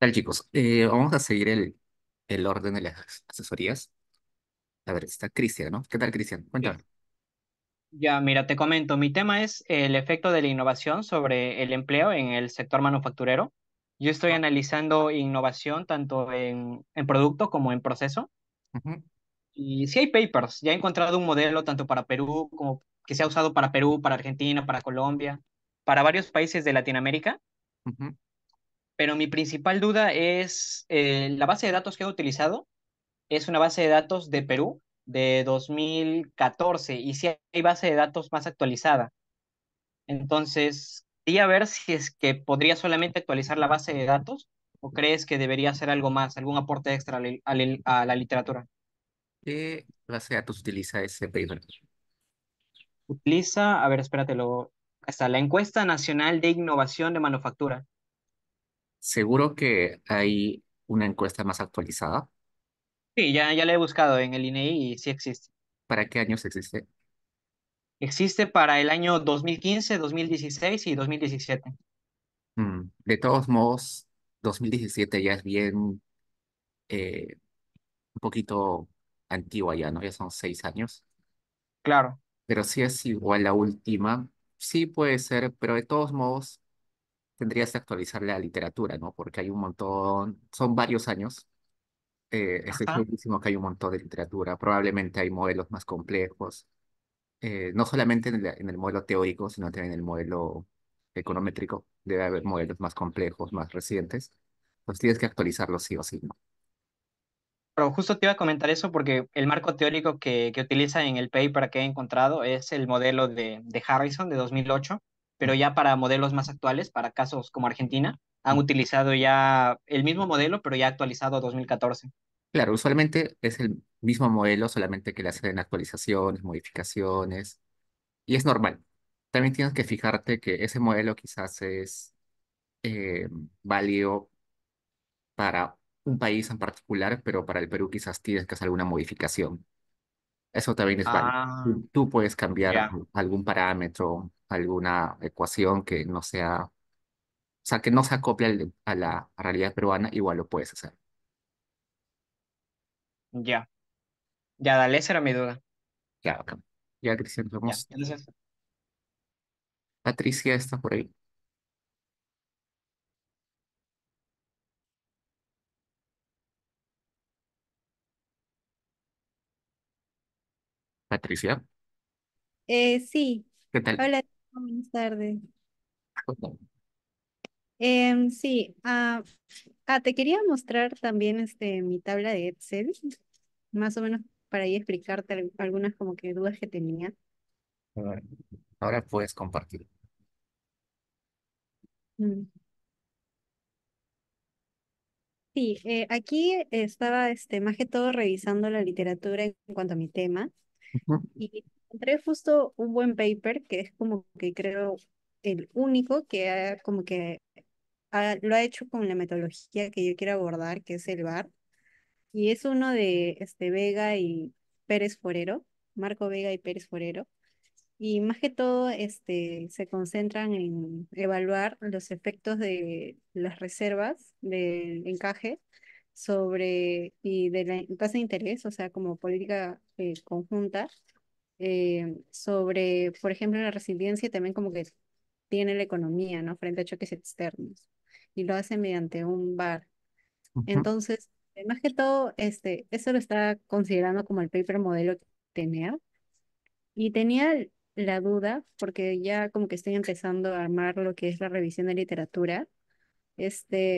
Tal chicos, vamos a seguir el orden de las asesorías. A ver, está Cristian, ¿no? ¿Qué tal, Cristian? Sí. Cuéntame. Ya, mira, te comento, mi tema es el efecto de la innovación sobre el empleo en el sector manufacturero. Yo estoy analizando innovación tanto en producto como en proceso. Ujú, Y sí hay papers, ya he encontrado un modelo tanto para Perú como que se ha usado para Perú, para Argentina, para Colombia, para varios países de Latinoamérica. ujú. Pero mi principal duda es la base de datos que he utilizado. Es una base de datos de Perú de 2014 y sí hay base de datos más actualizada. Entonces, quería ver si es que podría solamente actualizar la base de datos o crees que debería hacer algo más, algún aporte extra a la literatura. ¿Qué base de datos utiliza ese paper? Utiliza, a ver, espératelo, hasta la encuesta nacional de innovación de manufactura. Seguro que hay una encuesta más actualizada. Sí, ya la he buscado en el INEI y sí existe. ¿Para qué años existe? Existe para el año 2015, 2016 y 2017. De todos modos, 2017 ya es bien, un poquito antigua ya, ¿no? Ya son 6 años. Claro. Pero si es igual la última, sí puede ser, pero de todos modos tendrías que actualizar la literatura, ¿no? Porque hay un montón, son varios años. Estoy Ajá. segurísimo que hay un montón de literatura. Probablemente hay modelos más complejos, no solamente en el modelo teórico, sino también en el modelo econométrico. Debe haber modelos más complejos, más recientes. Pues tienes que actualizarlos sí o sí, ¿no? Pero justo te iba a comentar eso porque el marco teórico que utiliza en el paper que he encontrado es el modelo de Harrison de 2008, pero ya para modelos más actuales, para casos como Argentina, han utilizado ya el mismo modelo, pero ya actualizado a 2014. Claro, usualmente es el mismo modelo, solamente que le hacen actualizaciones, modificaciones, y es normal. También tienes que fijarte que ese modelo quizás es eh, válido para un país en particular, pero para el Perú quizás tienes que hacer alguna modificación. Eso también es válido. Ah, Tú puedes cambiar ya. algún parámetro, alguna ecuación que no sea, o sea, que no se acople a la realidad peruana, igual lo puedes hacer. Ya. Ya, dale, esa era mi duda. Ya, acá. Ya, Cristian, Ya. vamos. Entonces, Patricia está por ahí. Patricia, Sí, ¿qué tal? hola, buenas tardes. Cuéntame. Sí, te quería mostrar también mi tabla de Excel, más o menos para ahí explicarte algunas como que dudas que tenía. A ver, ahora puedes compartir. Mm. Sí, aquí estaba más que todo revisando la literatura en cuanto a mi tema Ujú, y encontré justo un buen paper que es como que creo el único que como que lo ha hecho con la metodología que yo quiero abordar, que es el VAR. Y es uno de Vega y Pérez Forero, Marco Vega y Pérez Forero. Y más que todo se concentran en evaluar los efectos de las reservas del encaje y de la tasa de interés, o sea, como política conjunta, sobre, por ejemplo, la resiliencia y también como que tiene la economía, ¿no? Frente a choques externos. Y lo hace mediante un VAR. ujú, Entonces, más que todo, eso lo está considerando como el paper modelo que tener. Y tenía la duda, porque ya como que estoy empezando a armar lo que es la revisión de literatura.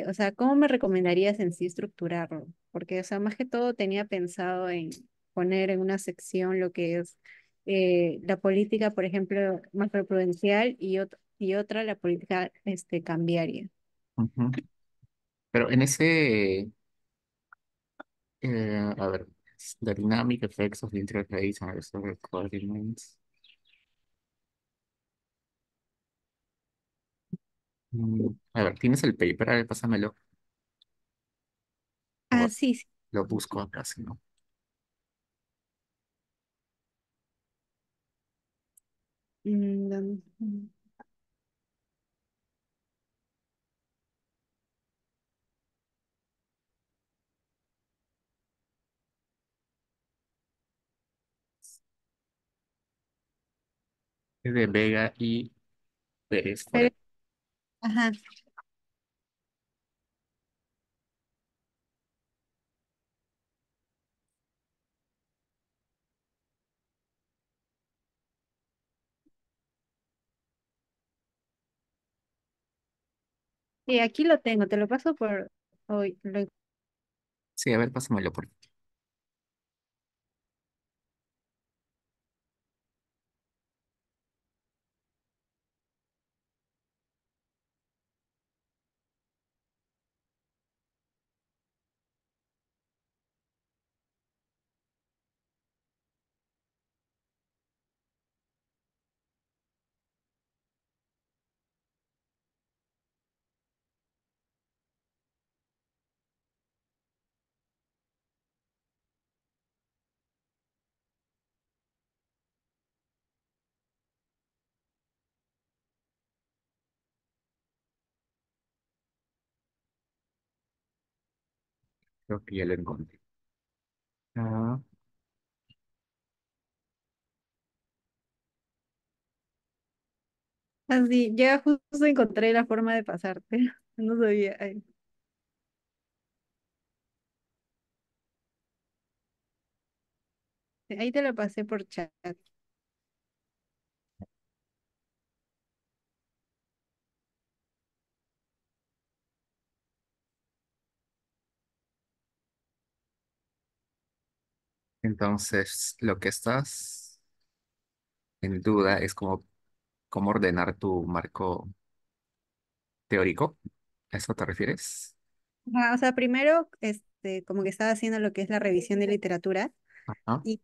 O sea, ¿cómo me recomendarías en sí estructurarlo? Porque, o sea, más que todo tenía pensado en poner en una sección lo que es la política, por ejemplo, macroprudencial y otra la política cambiaria. ujú. Pero en ese, a ver, the dynamic effects of the interest rates and reserve coordinates. A ver, ¿tienes el paper? A ver, pásamelo. Ah, O sí, sí. lo busco acá, si no. ¿Dónde? Es de Vega y Pérez Pero, Forero. ajá. Y aquí lo tengo, te lo paso por hoy. Sí, a ver, pásamelo por aquí. Creo que ya lo encontré. Ah, Así, ya justo encontré la forma de pasarte. No sabía. Ay, ahí te lo pasé por chat. entonces, lo que estás en duda es cómo ordenar tu marco teórico. ¿A eso te refieres? Ajá, o sea, primero, como que estaba haciendo lo que es la revisión de literatura Ajá. y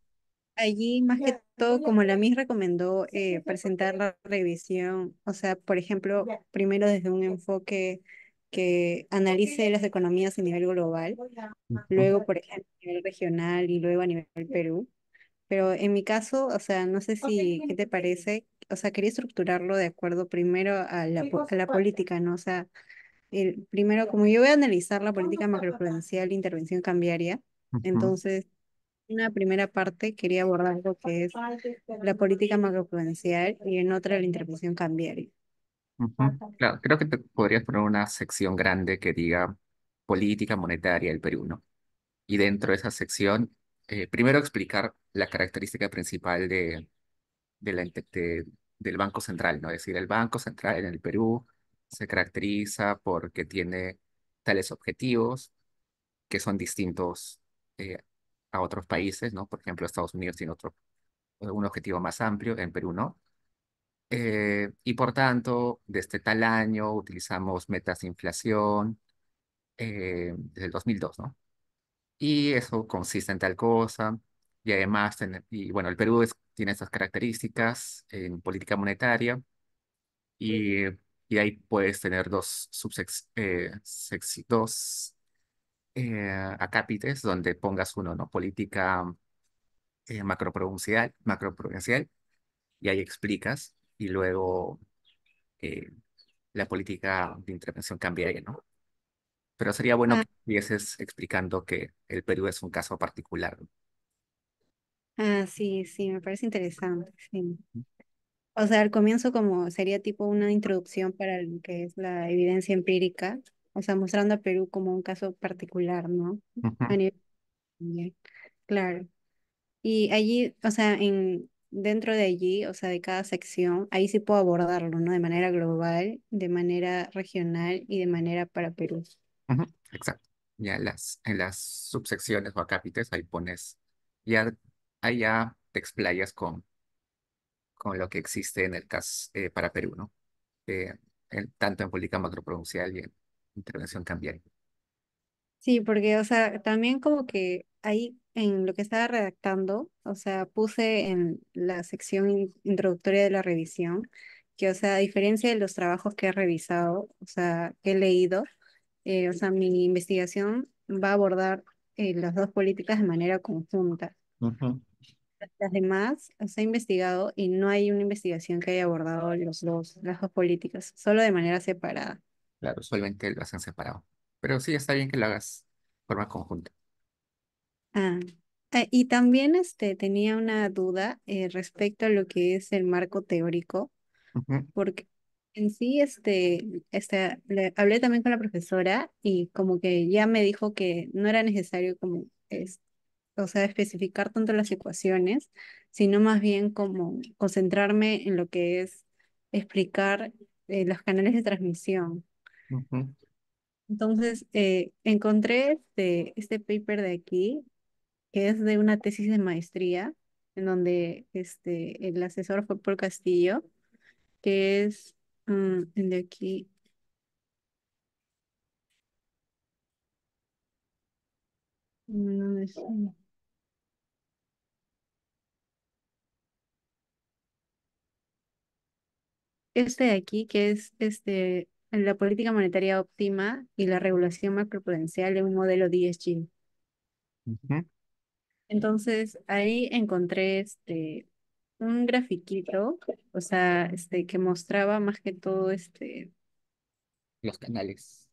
allí, más que todo, como la MIS recomendó presentar la revisión, o sea, por ejemplo, primero desde un enfoque que analice las economías a nivel global, Ujú, luego, por ejemplo, a nivel regional y luego a nivel Perú. Pero en mi caso, o sea, no sé si, ¿qué te parece? O sea, quería estructurarlo de acuerdo primero a a la política, ¿no? O sea, primero, como yo voy a analizar la política macroprudencial e intervención cambiaria, ujú, entonces, una primera parte quería abordar lo que es la política macroprudencial y en otra la intervención cambiaria. ujú. Claro, creo que te podrías poner una sección grande que diga política monetaria del Perú, ¿no? Y dentro de esa sección, primero explicar la característica principal de del Banco Central, ¿no? Es decir, el Banco Central en el Perú se caracteriza porque tiene tales objetivos que son distintos eh, a otros países, ¿no? Por ejemplo, Estados Unidos tiene un objetivo más amplio, en Perú no. Y por tanto, desde tal año utilizamos metas de inflación desde el 2002, ¿no? Y eso consiste en tal cosa. Y además, y bueno, el Perú tiene estas características en política monetaria y, y ahí puedes tener dos acápites donde pongas uno, ¿no? Política macroprudencial, y ahí explicas, y luego eh, la política de intervención cambiaria, ¿no? Pero sería bueno Ah, que estuvieses explicando que el Perú es un caso particular, ¿no? sí, sí, me parece interesante, sí. O sea, al comienzo como sería tipo una introducción para lo que es la evidencia empírica, o sea, mostrando a Perú como un caso particular, ¿no? A Ujú. nivel mundial. Claro. Y allí, o sea, dentro de allí, o sea, de cada sección, ahí sí puedo abordarlo, ¿no? De manera global, de manera regional y de manera para Perú. Ujú, exacto. Ya en las subsecciones o acápites, ahí pones, ya, ahí ya te explayas con lo que existe en el caso para Perú, ¿no? Eh, tanto en política macroprovincial y en intervención cambiaria. Sí, porque, o sea, también como que ahí en lo que estaba redactando, o sea, puse en la sección introductoria de la revisión, que, o sea, a diferencia de los trabajos que he revisado, o sea, que he leído, o sea, mi investigación va a abordar las dos políticas de manera conjunta. Ujú. Las demás se ha investigado y no hay una investigación que haya abordado las dos políticas, solo de manera separada. Claro, usualmente lo hacen separado. Pero sí, está bien que lo hagas de forma conjunta. Ah. Y también tenía una duda respecto a lo que es el marco teórico, Ujú, porque en sí hablé también con la profesora y como que ya me dijo que no era necesario como o sea, especificar tanto las ecuaciones, sino más bien como concentrarme en lo que es explicar los canales de transmisión. ujú. Entonces, encontré este paper de aquí, que es de una tesis de maestría, en donde el asesor fue Paul Castillo, que es el de aquí. ¿Dónde está? Este de aquí, que es la política monetaria óptima y la regulación macroprudencial de un modelo DSG. Ujú. Entonces, ahí encontré un grafiquito, o sea, que mostraba más que todo Los canales.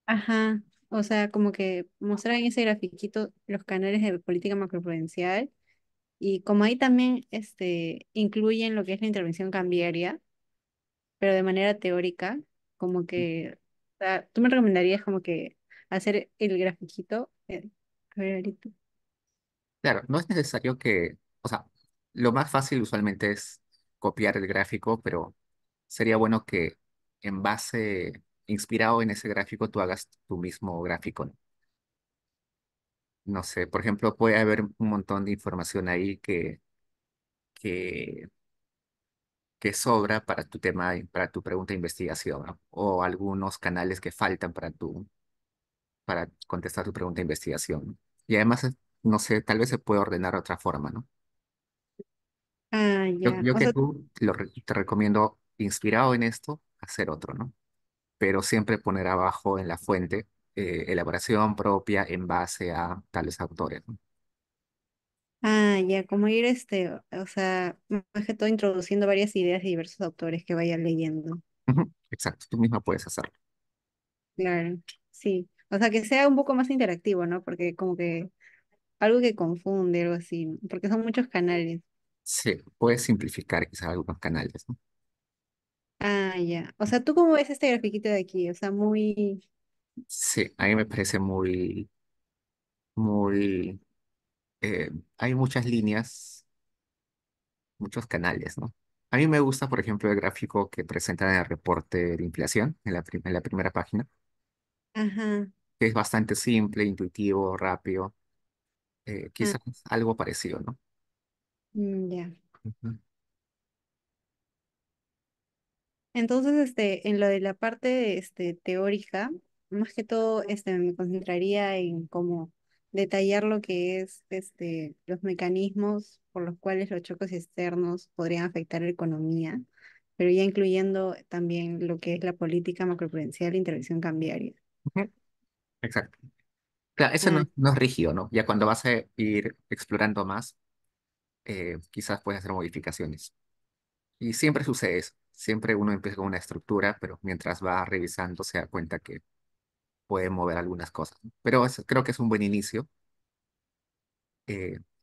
ajá, o sea, como que mostraba en ese grafiquito los canales de política macroprudencial y como ahí también incluyen lo que es la intervención cambiaria, pero de manera teórica, como que, o sea, tú me recomendarías como que hacer el grafiquito, a ver ahorita. Claro, no es necesario que, o sea, lo más fácil usualmente es copiar el gráfico, pero sería bueno que en base, inspirado en ese gráfico, tú hagas tu mismo gráfico, ¿no? No sé, por ejemplo, puede haber un montón de información ahí que, que sobra para tu tema, para tu pregunta de investigación, ¿no? O algunos canales que faltan para contestar tu pregunta de investigación, ¿no? Y además, no sé, tal vez se puede ordenar de otra forma, ¿no? Ah, Yo, ya, yo o que sea, tú te recomiendo, inspirado en esto, hacer otro, ¿no? Pero siempre poner abajo en la fuente elaboración propia en base a tales autores, ¿no? ya, como ir o sea, más que todo introduciendo varias ideas de diversos autores que vaya leyendo. Ujú, exacto, tú misma puedes hacerlo. Claro, sí. O sea, que sea un poco más interactivo, ¿no? Porque como que algo que confunde, algo así, ¿no? Porque son muchos canales. Sí, puedes simplificar quizás algunos canales, ¿no? Ah, ya. O sea, ¿tú cómo ves este grafiquito de aquí? O sea, muy... Sí, a mí me parece muy, eh, hay muchas líneas, muchos canales, ¿no? A mí me gusta, por ejemplo, el gráfico que presentan en el reporte de inflación, en la primera página, Ajá. que es bastante simple, intuitivo, rápido, Ah, quizás algo parecido, ¿no? ya. Ujú, Entonces, en lo de la parte, teórica, más que todo, me concentraría en cómo detallar lo que es, los mecanismos por los cuales los choques externos podrían afectar la economía, pero ya incluyendo también lo que es la política macroprudencial e intervención cambiaria. ujú, exacto. Claro, eso Ah, no es rígido, ¿no? Ya cuando vas a ir explorando más, quizás puedes hacer modificaciones. Y siempre sucede eso. Siempre uno empieza con una estructura, pero mientras va revisando se da cuenta que puede mover algunas cosas, ¿no? Pero creo que es un buen inicio.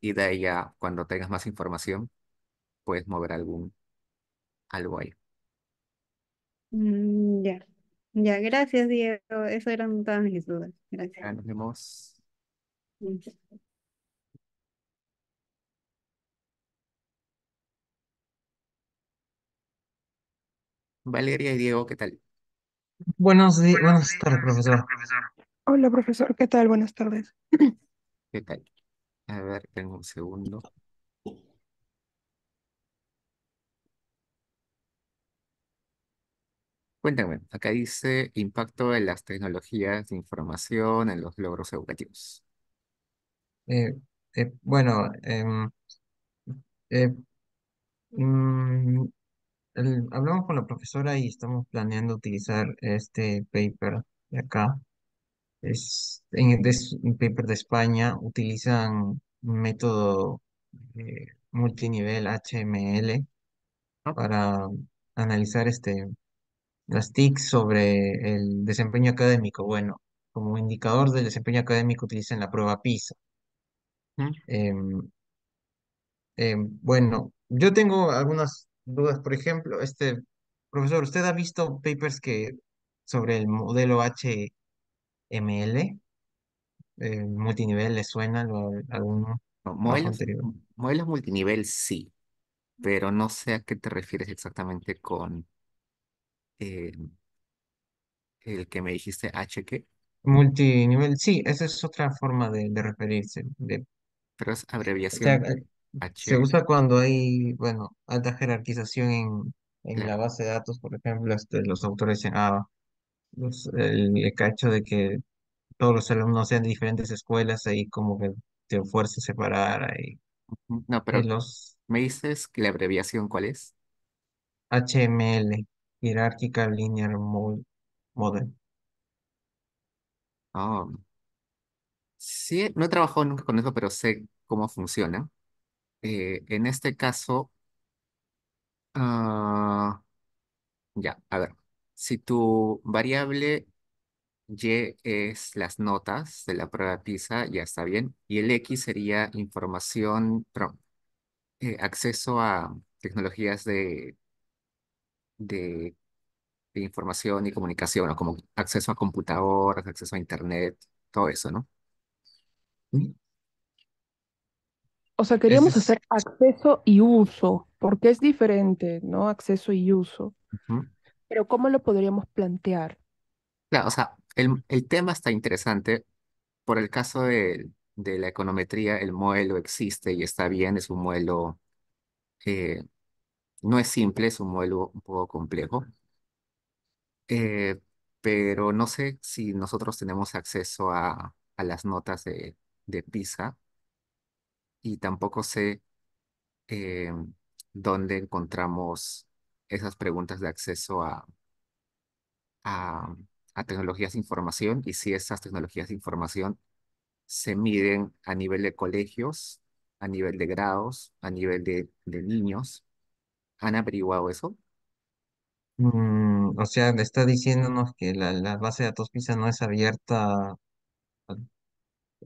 Y de ahí ya, cuando tengas más información, puedes mover algo ahí. ya. Ya, gracias, Diego. Eso eran todas mis dudas. Gracias. Ya nos vemos. Mm. Valeria y Diego, ¿qué tal? Buenas tardes, profesor. Hola, profesor, ¿qué tal? Buenas tardes. ¿Qué tal? A ver, tengo un segundo. Cuéntame, acá dice impacto de las tecnologías de información en los logros educativos. Eh, bueno, eh, mm, hablamos con la profesora y estamos planeando utilizar este paper de acá. Es un paper de España. Utilizan un método multinivel HML Ah, para analizar las TIC sobre el desempeño académico. Bueno, como indicador del desempeño académico utilizan la prueba PISA. Ujú. Em, bueno, yo tengo algunas dudas. Por ejemplo, profesor, ¿usted ha visto papers que sobre el modelo HML, multinivel, le suena algún No, trabajo modelos, anterior? modelos multinivel sí, pero no sé a qué te refieres exactamente con eh, el que me dijiste H, ¿qué? Multinivel, sí, esa es otra forma de referirse. Pero es O sea, abreviación de se H, usa cuando hay, bueno, alta jerarquización en la claro. base de datos. Por ejemplo, los autores dicen, el cacho de que todos los alumnos sean de diferentes escuelas, ahí como que te fuerza a separar ahí. No, pero Los me dices que la abreviación, ¿cuál es? HML, Hierarchical Linear Model. Ah, sí, no he trabajado nunca con eso, pero sé cómo funciona. En este caso, ah, ya, a ver, si tu variable Y es las notas de la prueba PISA, ya está bien, y el X sería información, perdón, acceso a tecnologías de, de información y comunicación, o como acceso a computadoras, acceso a Internet, todo eso, ¿no? ¿Sí? O sea, Ese queríamos es, hacer acceso y uso, porque es diferente, ¿no? Acceso y uso. Ujú. Pero ¿cómo lo podríamos plantear? Claro, o sea, el tema está interesante. Por el caso de la econometría, el modelo existe y está bien, es un modelo, eh, no es simple, es un modelo un poco complejo. Eh, pero no sé si nosotros tenemos acceso a las notas de PISA y tampoco sé eh, dónde encontramos esas preguntas de acceso a, a tecnologías de información y si esas tecnologías de información se miden a nivel de colegios, a nivel de grados, a nivel de niños. ¿Han averiguado eso? o sea, le está diciéndonos que la base de datos PISA no es abierta a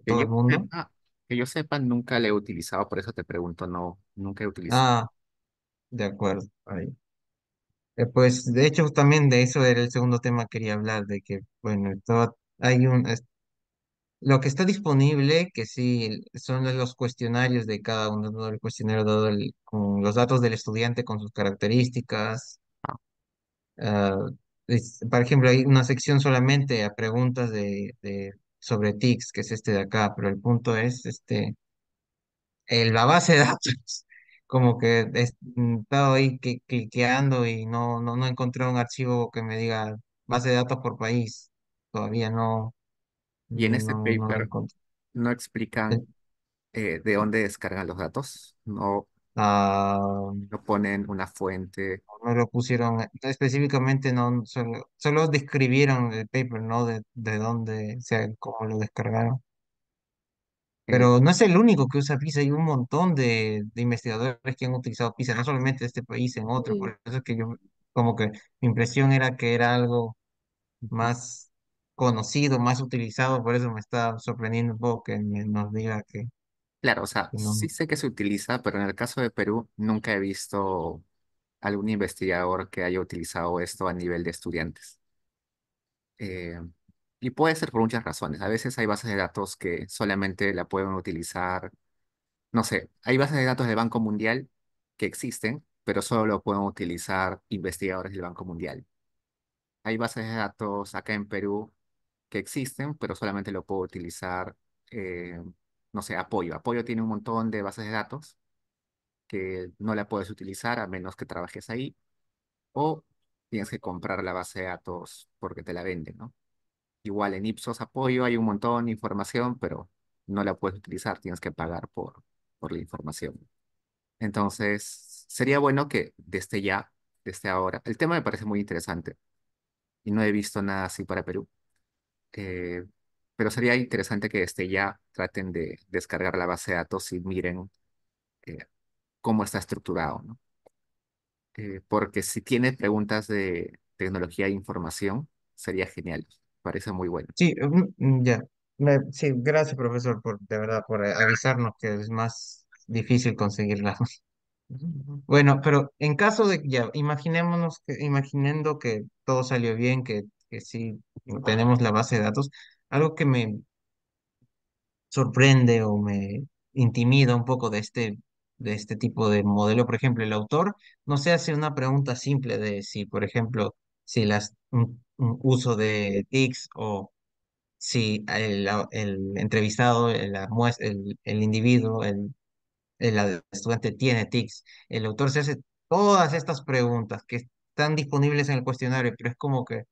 Que todo yo el mundo. sepa, que yo sepa, nunca la he utilizado, por eso te pregunto, no, nunca he utilizado. Ah, de acuerdo. Ahí. Pues de hecho también de eso era el segundo tema que quería hablar, de que, bueno, lo que está disponible, que sí, son los cuestionarios de cada uno, ¿no? El cuestionario dado con los datos del estudiante con sus características. Ah, ah, por ejemplo, hay una sección solamente a preguntas sobre TICS, que es este de acá, pero el punto es, la base de datos, como que he estado ahí cliqueando y no encontré un archivo que me diga base de datos por país. Todavía y en este no lo paper encontré. no explican de dónde descargan los datos, no, Ah, no ponen una fuente. no lo pusieron específicamente, no, solo describieron el paper, ¿no? De dónde, o sea, cómo lo descargaron. En, Pero no es el único que usa PISA, hay un montón de investigadores que han utilizado PISA, no solamente en este país, en otros. Sí. Por eso es que yo, como que mi impresión era que era algo más conocido, más utilizado, por eso me está sorprendiendo un poco que nos diga claro, o sea, que no. sí sé que se utiliza, pero en el caso de Perú nunca he visto algún investigador que haya utilizado esto a nivel de estudiantes. Eh, y puede ser por muchas razones. A veces hay bases de datos que solamente la pueden utilizar, no sé, hay bases de datos del Banco Mundial que existen, pero solo lo pueden utilizar investigadores del Banco Mundial. Hay bases de datos acá en Perú que existen, pero solamente lo puedo utilizar, eh, no sé, Apoyo. Apoyo tiene un montón de bases de datos que no la puedes utilizar a menos que trabajes ahí o tienes que comprar la base de datos porque te la venden, ¿no? Igual en Ipsos Apoyo hay un montón de información, pero no la puedes utilizar, tienes que pagar por la información. Entonces, sería bueno que desde ya, desde ahora, el tema me parece muy interesante y no he visto nada así para Perú, eh, pero sería interesante que desde ya traten de descargar la base de datos y miren eh, cómo está estructurado, ¿no? Porque si tiene preguntas de tecnología e información, sería genial, parece muy bueno. Sí, ya. Sí, gracias, profesor, por de verdad, por avisarnos que es más difícil conseguirla. Bueno, pero en caso de, ya, imaginémonos que, imaginando que todo salió bien, que sí tenemos la base de datos, algo que me sorprende o me intimida un poco de este tipo de modelo. Por ejemplo, el autor no se hace una pregunta simple de si, por ejemplo, si un uso de TICs o si el entrevistado, el individuo, el estudiante tiene TICs. El autor se hace todas estas preguntas que están disponibles en el cuestionario, pero es como que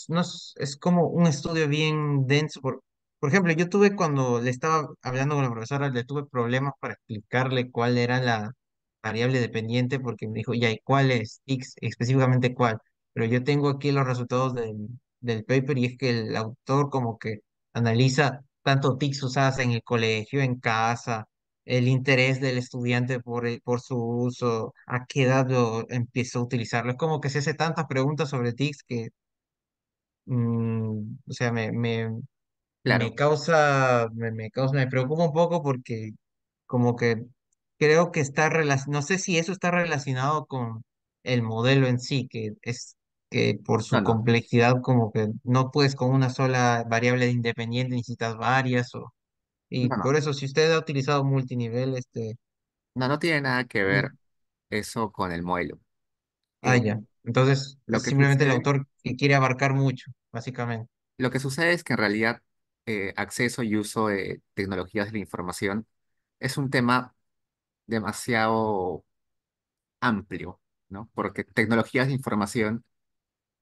no es como un estudio bien denso. Por ejemplo, yo tuve cuando le estaba hablando con la profesora, le tuve problemas para explicarle cuál era la variable dependiente, porque me dijo, ya, ¿y cuál es? X, específicamente cuál. Pero yo tengo aquí los resultados del paper y es que el autor como que analiza tanto TICs usadas en el colegio, en casa, el interés del estudiante por su uso, a qué edad lo empezó a utilizarlo. Es como que se hace tantas preguntas sobre TICs que o sea, Claro, me preocupa un poco porque como que creo que no sé si eso está relacionado con el modelo en sí, que es que por no, su no, complejidad como que no puedes con una sola variable independiente, necesitas varias, y no, por no, eso si usted ha utilizado multinivel, no, no tiene nada que ver mm, eso con el modelo. Eh, ya. Entonces lo es que simplemente el sucede, autor que quiere abarcar mucho, básicamente. lo que sucede es que en realidad acceso y uso de tecnologías de la información es un tema demasiado amplio, ¿no? Porque tecnologías de información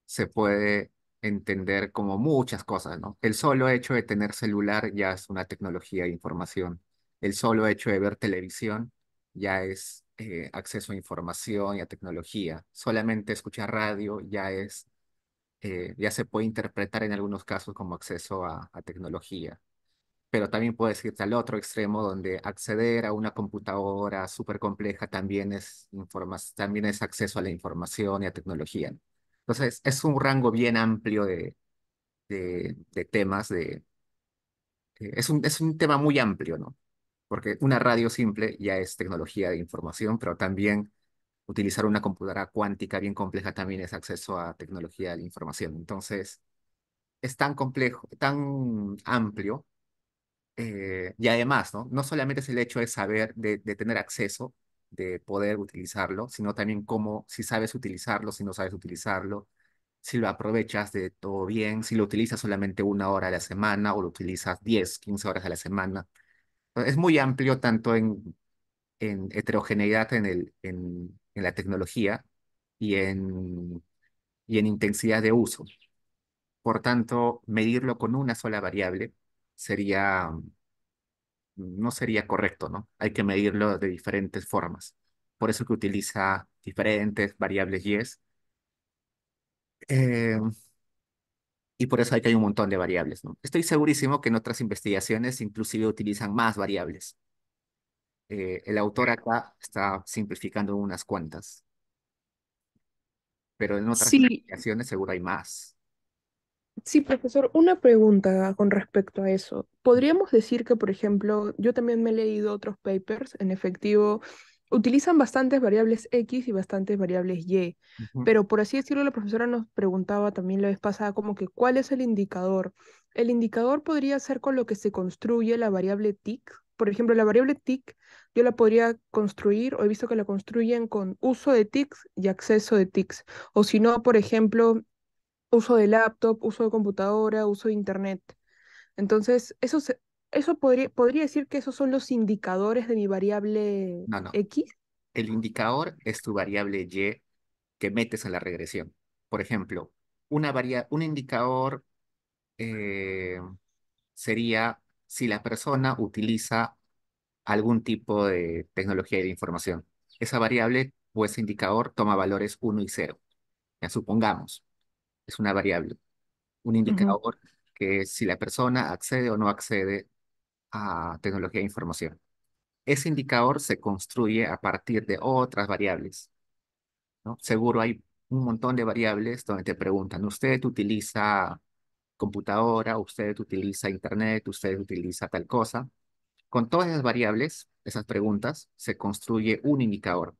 se puede entender como muchas cosas, ¿no? El solo hecho de tener celular ya es una tecnología de información. El solo hecho de ver televisión ya es acceso a información y a tecnología. Solamente escuchar radio ya se puede interpretar en algunos casos como acceso a tecnología. Pero también puedes irte al otro extremo donde acceder a una computadora súper compleja también es acceso a la información y a tecnología. Entonces, es un rango bien amplio de temas, es un tema muy amplio, ¿no? Porque una radio simple ya es tecnología de información, pero también utilizar una computadora cuántica bien compleja también es acceso a tecnología de la información. Entonces, es tan complejo, tan amplio y además, ¿no? No solamente es el hecho de saber, de tener acceso, de poder utilizarlo, sino también cómo, si sabes utilizarlo, si no sabes utilizarlo, si lo aprovechas de todo bien, si lo utilizas solamente 1 hora a la semana o lo utilizas 10 15 horas a la semana. Es muy amplio tanto en heterogeneidad en la tecnología y y en intensidad de uso. Por tanto, medirlo con una sola variable sería no sería correcto, ¿no? Hay que medirlo de diferentes formas. Por eso que utiliza diferentes variables yes, eh, y por eso hay que hay un montón de variables, ¿no? Estoy segurísimo que en otras investigaciones inclusive utilizan más variables. El autor acá está simplificando unas cuantas, pero en otras Sí, investigaciones seguro hay más. sí, profesor, una pregunta con respecto a eso. ¿Podríamos decir que, por ejemplo, yo también me he leído otros papers, en efectivo, utilizan bastantes variables X y bastantes variables Y, Ujú. pero por así decirlo, la profesora nos preguntaba también la vez pasada como que ¿cuál es el indicador? El indicador podría ser con lo que se construye la variable TIC. Por ejemplo, la variable TIC yo la podría construir, o he visto que la construyen con uso de TICs y acceso de TICs. O si no, por ejemplo, uso de laptop, uso de computadora, uso de internet. Entonces, eso podría decir que esos son los indicadores de mi variable No, no. X. El indicador es tu variable y que metes a la regresión. Por ejemplo, un indicador eh, sería si la persona utiliza algún tipo de tecnología de información. Esa variable o ese indicador toma valores 1 y 0. Ya supongamos, es una variable. Un Ujú, indicador que es si la persona accede o no accede a tecnología de información. Ese indicador se construye a partir de otras variables, ¿no? Seguro hay un montón de variables donde te preguntan, ¿usted utiliza computadora, usted utiliza internet, usted utiliza tal cosa. Con todas esas variables, esas preguntas, se construye un indicador,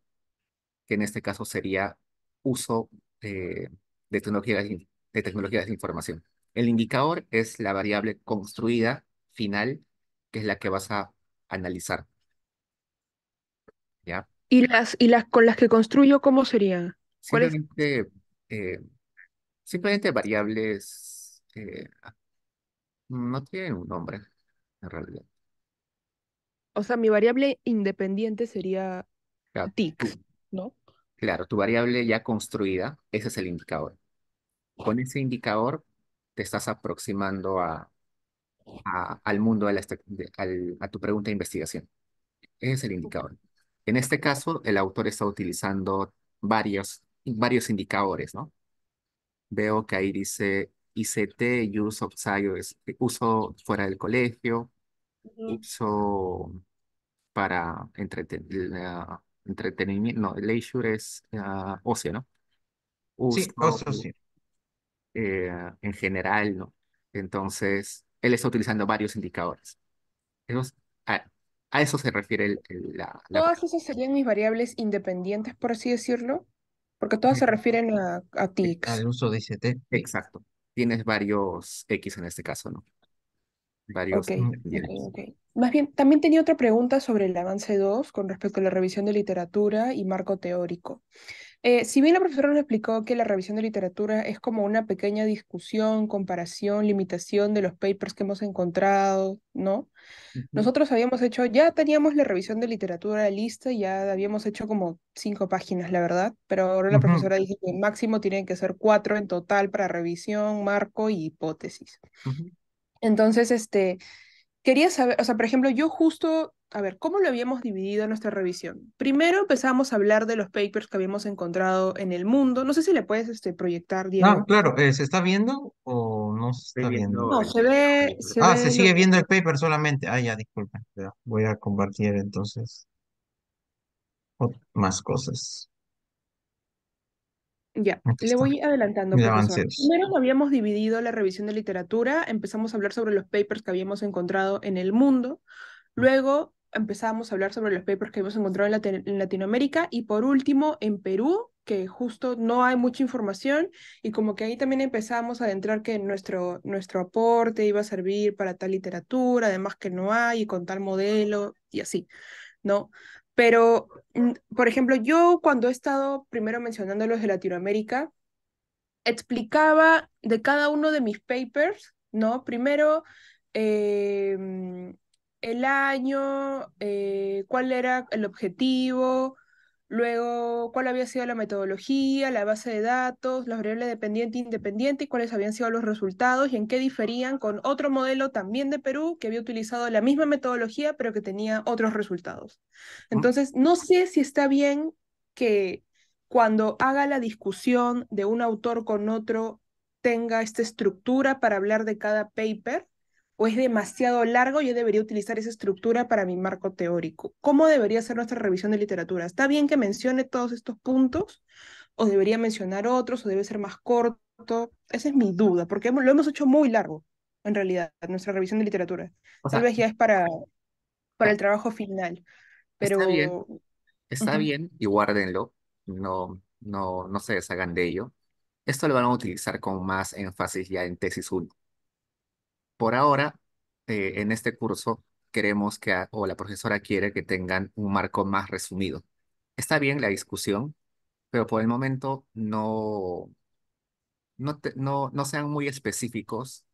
que en este caso sería uso eh, de tecnologías de información. El indicador es la variable construida final, que es la que vas a analizar, ¿ya? ¿Y las con las que construyo, cómo serían? ¿Cuáles? Simplemente, eh, simplemente variables no tienen un nombre, en realidad. O sea, mi variable independiente sería Claro, tics, ¿no? claro, tu variable ya construida, ese es el indicador. Con ese indicador te estás aproximando al mundo a tu pregunta de investigación. Ese es el indicador. En este caso, el autor está utilizando varios indicadores, ¿no? Veo que ahí dice ICT, Use of Science, uso fuera del colegio, Ujú. uso para entretenimiento, no, leisure es ocio, ¿no? Sí, Uso oso, sí. en general, ¿no? Entonces, él está utilizando varios indicadores. Esos- a, a eso se refiere la Todas esas serían mis variables independientes, por así decirlo, porque todas se pregunta. refieren a Al tics. uso de ICT, sí. Exacto. Tienes varios X en este caso, ¿no? Ok, Varios Mm, ok, independientes. ok. Más bien, también tenía otra pregunta sobre el avance 2 con respecto a la revisión de literatura y marco teórico. Si bien la profesora nos explicó que la revisión de literatura es como una pequeña discusión, comparación, limitación de los papers que hemos encontrado, ¿no? Ujú, Nosotros habíamos hecho, ya teníamos la revisión de literatura lista, ya habíamos hecho como 5 páginas, la verdad, pero ahora la ujú, profesora dice que máximo tienen que ser 4 en total para revisión, marco y hipótesis. ujú. Entonces, quería saber, o sea, por ejemplo, yo justo, a ver, ¿cómo lo habíamos dividido en nuestra revisión? Primero empezamos a hablar de los papers que habíamos encontrado en el mundo. No sé si le puedes, proyectar, Ah, Diego. claro, ¿se está viendo o no se Estoy está viendo? viendo No, el se video. ve, se Ah, se ve sigue viendo el paper solamente. Ah, ya, disculpen. Ya, voy a compartir entonces más cosas. Ya, Aquí le está. voy adelantando, De profesor. avances. Primero habíamos dividido la revisión de literatura, empezamos a hablar sobre los papers que habíamos encontrado en el mundo, luego empezamos a hablar sobre los papers que habíamos encontrado en Latinoamérica y por último en Perú, que justo no hay mucha información y como que ahí también empezamos a adentrar que nuestro aporte iba a servir para tal literatura, además que no hay y con tal modelo y así. ¿No? Pero, por ejemplo, yo cuando he estado primero mencionando los de Latinoamérica, explicaba de cada uno de mis papers, ¿no? Primero, el año, cuál era el objetivo, luego cuál había sido la metodología, la base de datos, la variable dependiente e independiente y cuáles habían sido los resultados y en qué diferían con otro modelo también de Perú que había utilizado la misma metodología pero que tenía otros resultados. ¿No? Entonces, no sé si está bien que cuando haga la discusión de un autor con otro tenga esta estructura para hablar de cada paper o es demasiado largo, yo debería utilizar esa estructura para mi marco teórico. ¿Cómo debería ser nuestra revisión de literatura? ¿Está bien que mencione todos estos puntos o debería mencionar otros o debe ser más corto? Esa es mi duda, porque lo hemos hecho muy largo, en realidad, nuestra revisión de literatura. O Tal sea, vez ya es para ah, el trabajo final, está bien, pero... está ujú, bien y guárdenlo. No se deshagan de ello. Esto lo van a utilizar con más énfasis ya en tesis 1. Por ahora, en este curso, queremos o la profesora quiere que tengan un marco más resumido. Está bien la discusión, pero por el momento no sean muy específicos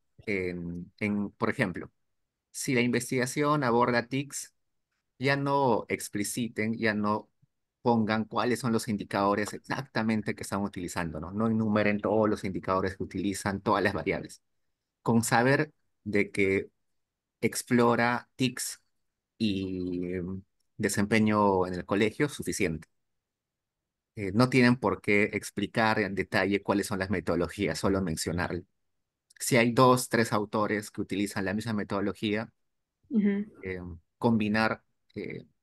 por ejemplo, si la investigación aborda TICs, ya no expliciten, ya no pongan cuáles son los indicadores exactamente que están utilizando, ¿no? No enumeren todos los indicadores que utilizan, todas las variables. Con saber de que explora TICs y desempeño en el colegio, suficiente. No tienen por qué explicar en detalle cuáles son las metodologías, solo mencionarlo. Si hay dos, tres autores que utilizan la misma metodología, ujú. eh, combinar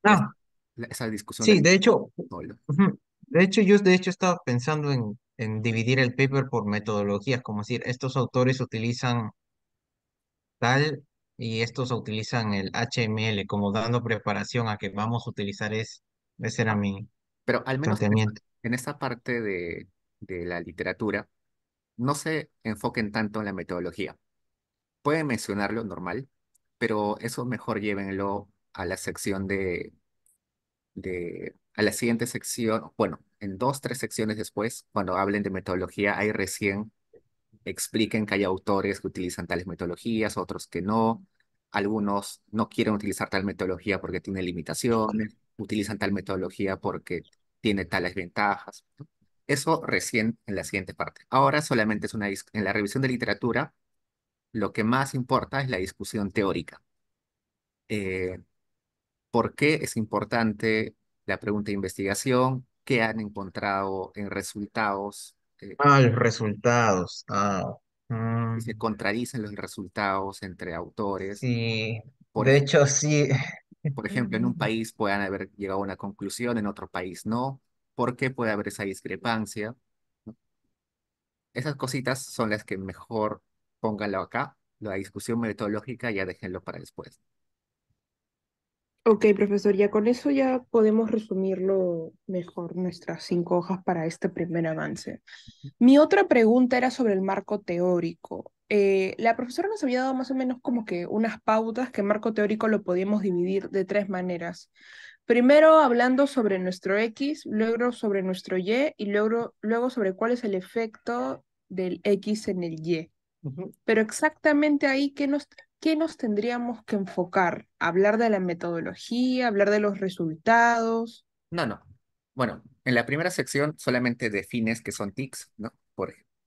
Ah, esa discusión sí, de de hecho, solo. ujú. De hecho, yo de hecho estaba pensando en dividir el paper por metodologías, como decir, estos autores utilizan tal y estos utilizan el HTML, como dando preparación a que vamos a utilizar ese era Ah, mi pero al menos planteamiento. en esta parte de la literatura, no se enfoquen tanto en la metodología. Pueden mencionarlo normal, pero eso mejor llévenlo a la sección a la siguiente sección, bueno, en dos, tres secciones después, cuando hablen de metodología, ahí recién expliquen que hay autores que utilizan tales metodologías, otros que no. Algunos no quieren utilizar tal metodología porque tiene limitaciones, utilizan tal metodología porque tiene tales ventajas. Eso recién en la siguiente parte. Ahora solamente es en la revisión de literatura, lo que más importa es la discusión teórica. Eh, ¿Por qué es importante la pregunta de investigación? ¿Qué han encontrado en resultados? Ah, los resultados. Ah, Si se mm, contradicen los resultados entre autores. sí, Por de ejemplo, hecho sí. por ejemplo, en un país puedan haber llegado a una conclusión, en otro país no. ¿Por qué puede haber esa discrepancia? ¿No? Esas cositas son las que mejor pónganlo acá. La discusión metodológica ya déjenlo para después. Ok, profesor, ya con eso ya podemos resumirlo mejor, nuestras 5 hojas para este primer avance. Mi otra pregunta era sobre el marco teórico. La profesora nos había dado más o menos como que unas pautas que el marco teórico lo podíamos dividir de 3 maneras. Primero hablando sobre nuestro X, luego sobre nuestro Y luego sobre cuál es el efecto del X en el Y. Ujú. Pero exactamente ahí, ¿qué nos tendríamos que enfocar? ¿Hablar de la metodología, hablar de los resultados? No, no. Bueno, en la primera sección solamente defines qué son TICs, ¿no?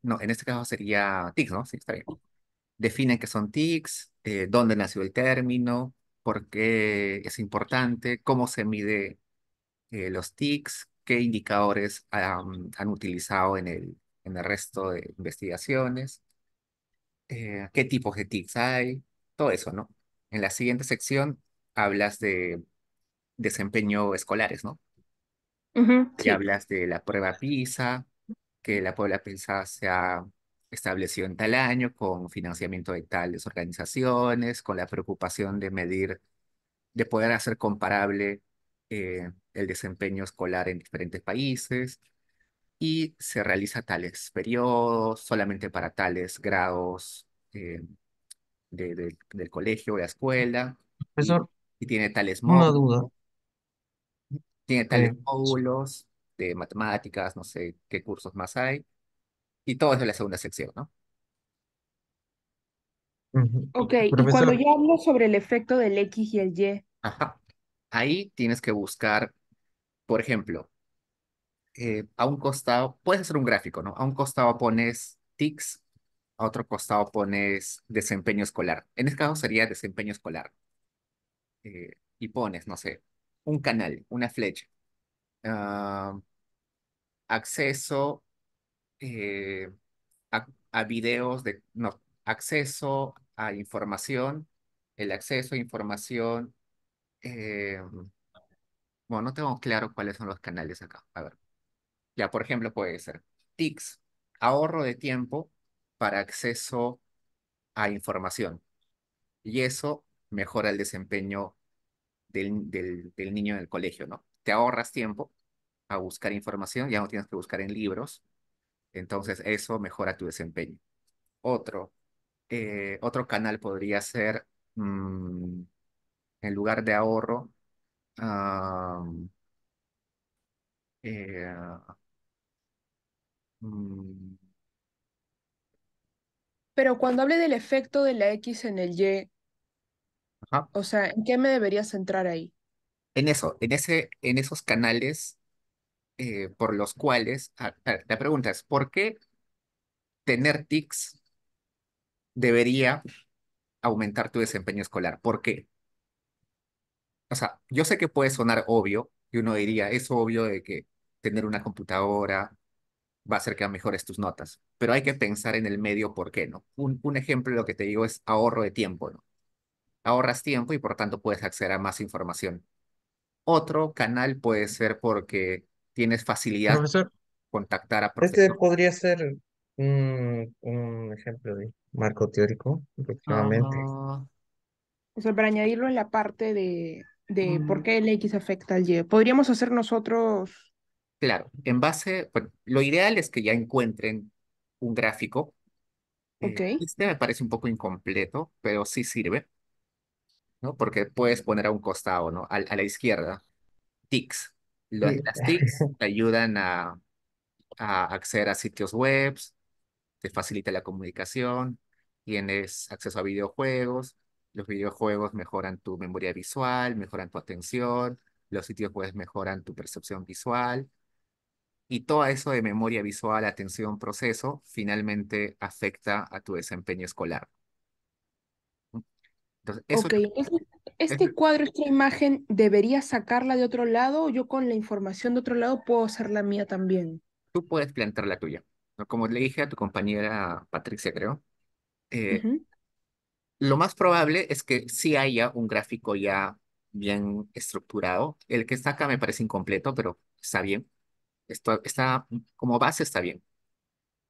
No, en este caso sería TICs, ¿no? Sí, está bien. Definen qué son TICs, dónde nació el término, por qué es importante, cómo se mide los TICs, qué indicadores han utilizado en el resto de investigaciones, qué tipos de TICs hay, todo eso, ¿no? En la siguiente sección hablas de desempeño escolares, ¿no? Ujú, Y sí. hablas de la prueba PISA, que la prueba PISA se ha establecido en tal año con financiamiento de tales organizaciones, con la preocupación de medir, de poder hacer comparable el desempeño escolar en diferentes países y se realiza tales periodos solamente para tales grados del colegio o la escuela y, Profesor, y tiene tales una módulos, duda. tiene tales eh, módulos de matemáticas, no sé qué cursos más hay, y todo eso en la segunda sección, ¿no? Ujú. Ok, y cuando Profesor, yo hablo sobre el efecto del X y el Y, Ajá. Ahí tienes que buscar, por ejemplo, a un costado, puedes hacer un gráfico, ¿no? A un costado pones TICs, a otro costado pones desempeño escolar. En este caso sería desempeño escolar. Y pones, no sé, un canal, una flecha, ah, acceso eh, a videos no, acceso a información, el acceso a información, eh, bueno, no tengo claro cuáles son los canales acá. A ver. Ya, por ejemplo, puede ser TICs, ahorro de tiempo para acceso a información. Y eso mejora el desempeño del niño en el colegio, ¿no? Te ahorras tiempo a buscar información, ya no tienes que buscar en libros, entonces eso mejora tu desempeño. Otro, otro canal podría ser, en lugar de ahorro, ah, eh, mm, pero cuando hable del efecto de la X en el Y, ajá. o sea, ¿en qué me debería centrar ahí? En eso, en esos canales por los cuales, la pregunta es, ¿por qué tener TICs debería aumentar tu desempeño escolar? ¿Por qué? O sea, yo sé que puede sonar obvio, y uno diría, es obvio de que tener una computadora va a hacer que mejores tus notas, pero hay que pensar en el medio por qué, ¿no? Un ejemplo de lo que te digo es ahorro de tiempo, ¿no? Ahorras tiempo y por tanto puedes acceder a más información. Otro canal puede ser porque tienes facilidad, profesor, contactar a Este profesores. podría ser un ejemplo de marco teórico, aproximadamente. Ah, O sea, para añadirlo en la parte de por mm, qué el X afecta al Y. Podríamos hacer nosotros, claro, en base, bueno, lo ideal es que ya encuentren un gráfico. ok, Este me parece un poco incompleto, pero sí sirve, ¿no? Porque puedes poner a un costado, ¿no? A la izquierda, tics. Sí, Las tics te ayudan a acceder a sitios web, te facilita la comunicación, tienes acceso a videojuegos, los videojuegos mejoran tu memoria visual, mejoran tu atención, los sitios web mejoran tu percepción visual, y todo eso de memoria visual, atención, proceso, finalmente afecta a tu desempeño escolar. Entonces, eso ok. Entonces, es, este cuadro, esta imagen, ¿debería sacarla de otro lado o yo con la información de otro lado puedo hacer la mía también? tú puedes plantear la tuya, ¿no? Como le dije a tu compañera Patricia, creo, eh, Ujú, lo más probable es que sí haya un gráfico ya bien estructurado. El que está acá me parece incompleto, pero está bien. Esto está como base, está bien.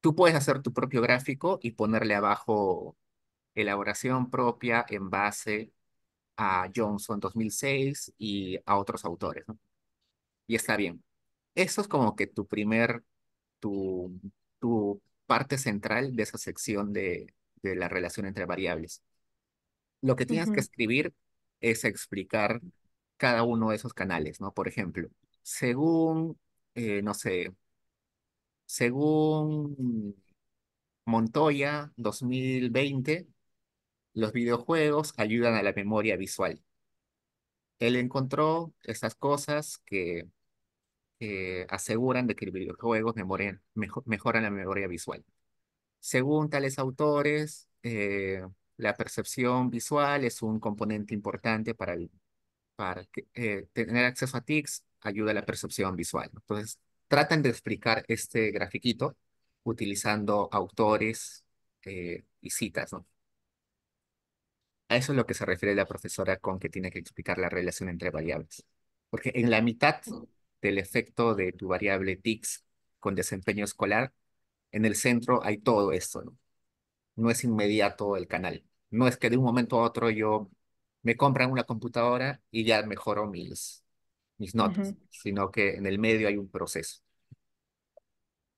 Tú puedes hacer tu propio gráfico y ponerle abajo elaboración propia en base a Johnson 2006 y a otros autores, ¿no? Y está bien. Eso es como que tu, tu parte central de esa sección de la relación entre variables. Lo que tienes que ujú, escribir es explicar cada uno de esos canales, ¿no? Por ejemplo, según, no sé, según Montoya 2020, los videojuegos ayudan a la memoria visual. Él encontró esas cosas que aseguran de que los videojuegos mejoran la memoria visual. Según tales autores, la percepción visual es un componente importante para que, tener acceso a TICs ayuda a la percepción visual, ¿no? Entonces, tratan de explicar este grafiquito utilizando autores y citas, ¿no? A eso es lo que se refiere la profesora con que tiene que explicar la relación entre variables. Porque en la mitad del efecto de tu variable TICs con desempeño escolar, en el centro hay todo esto, ¿no? No es inmediato el canal. No es que de un momento a otro yo me compran una computadora y ya mejoro mis notas, ujú. sino que en el medio hay un proceso.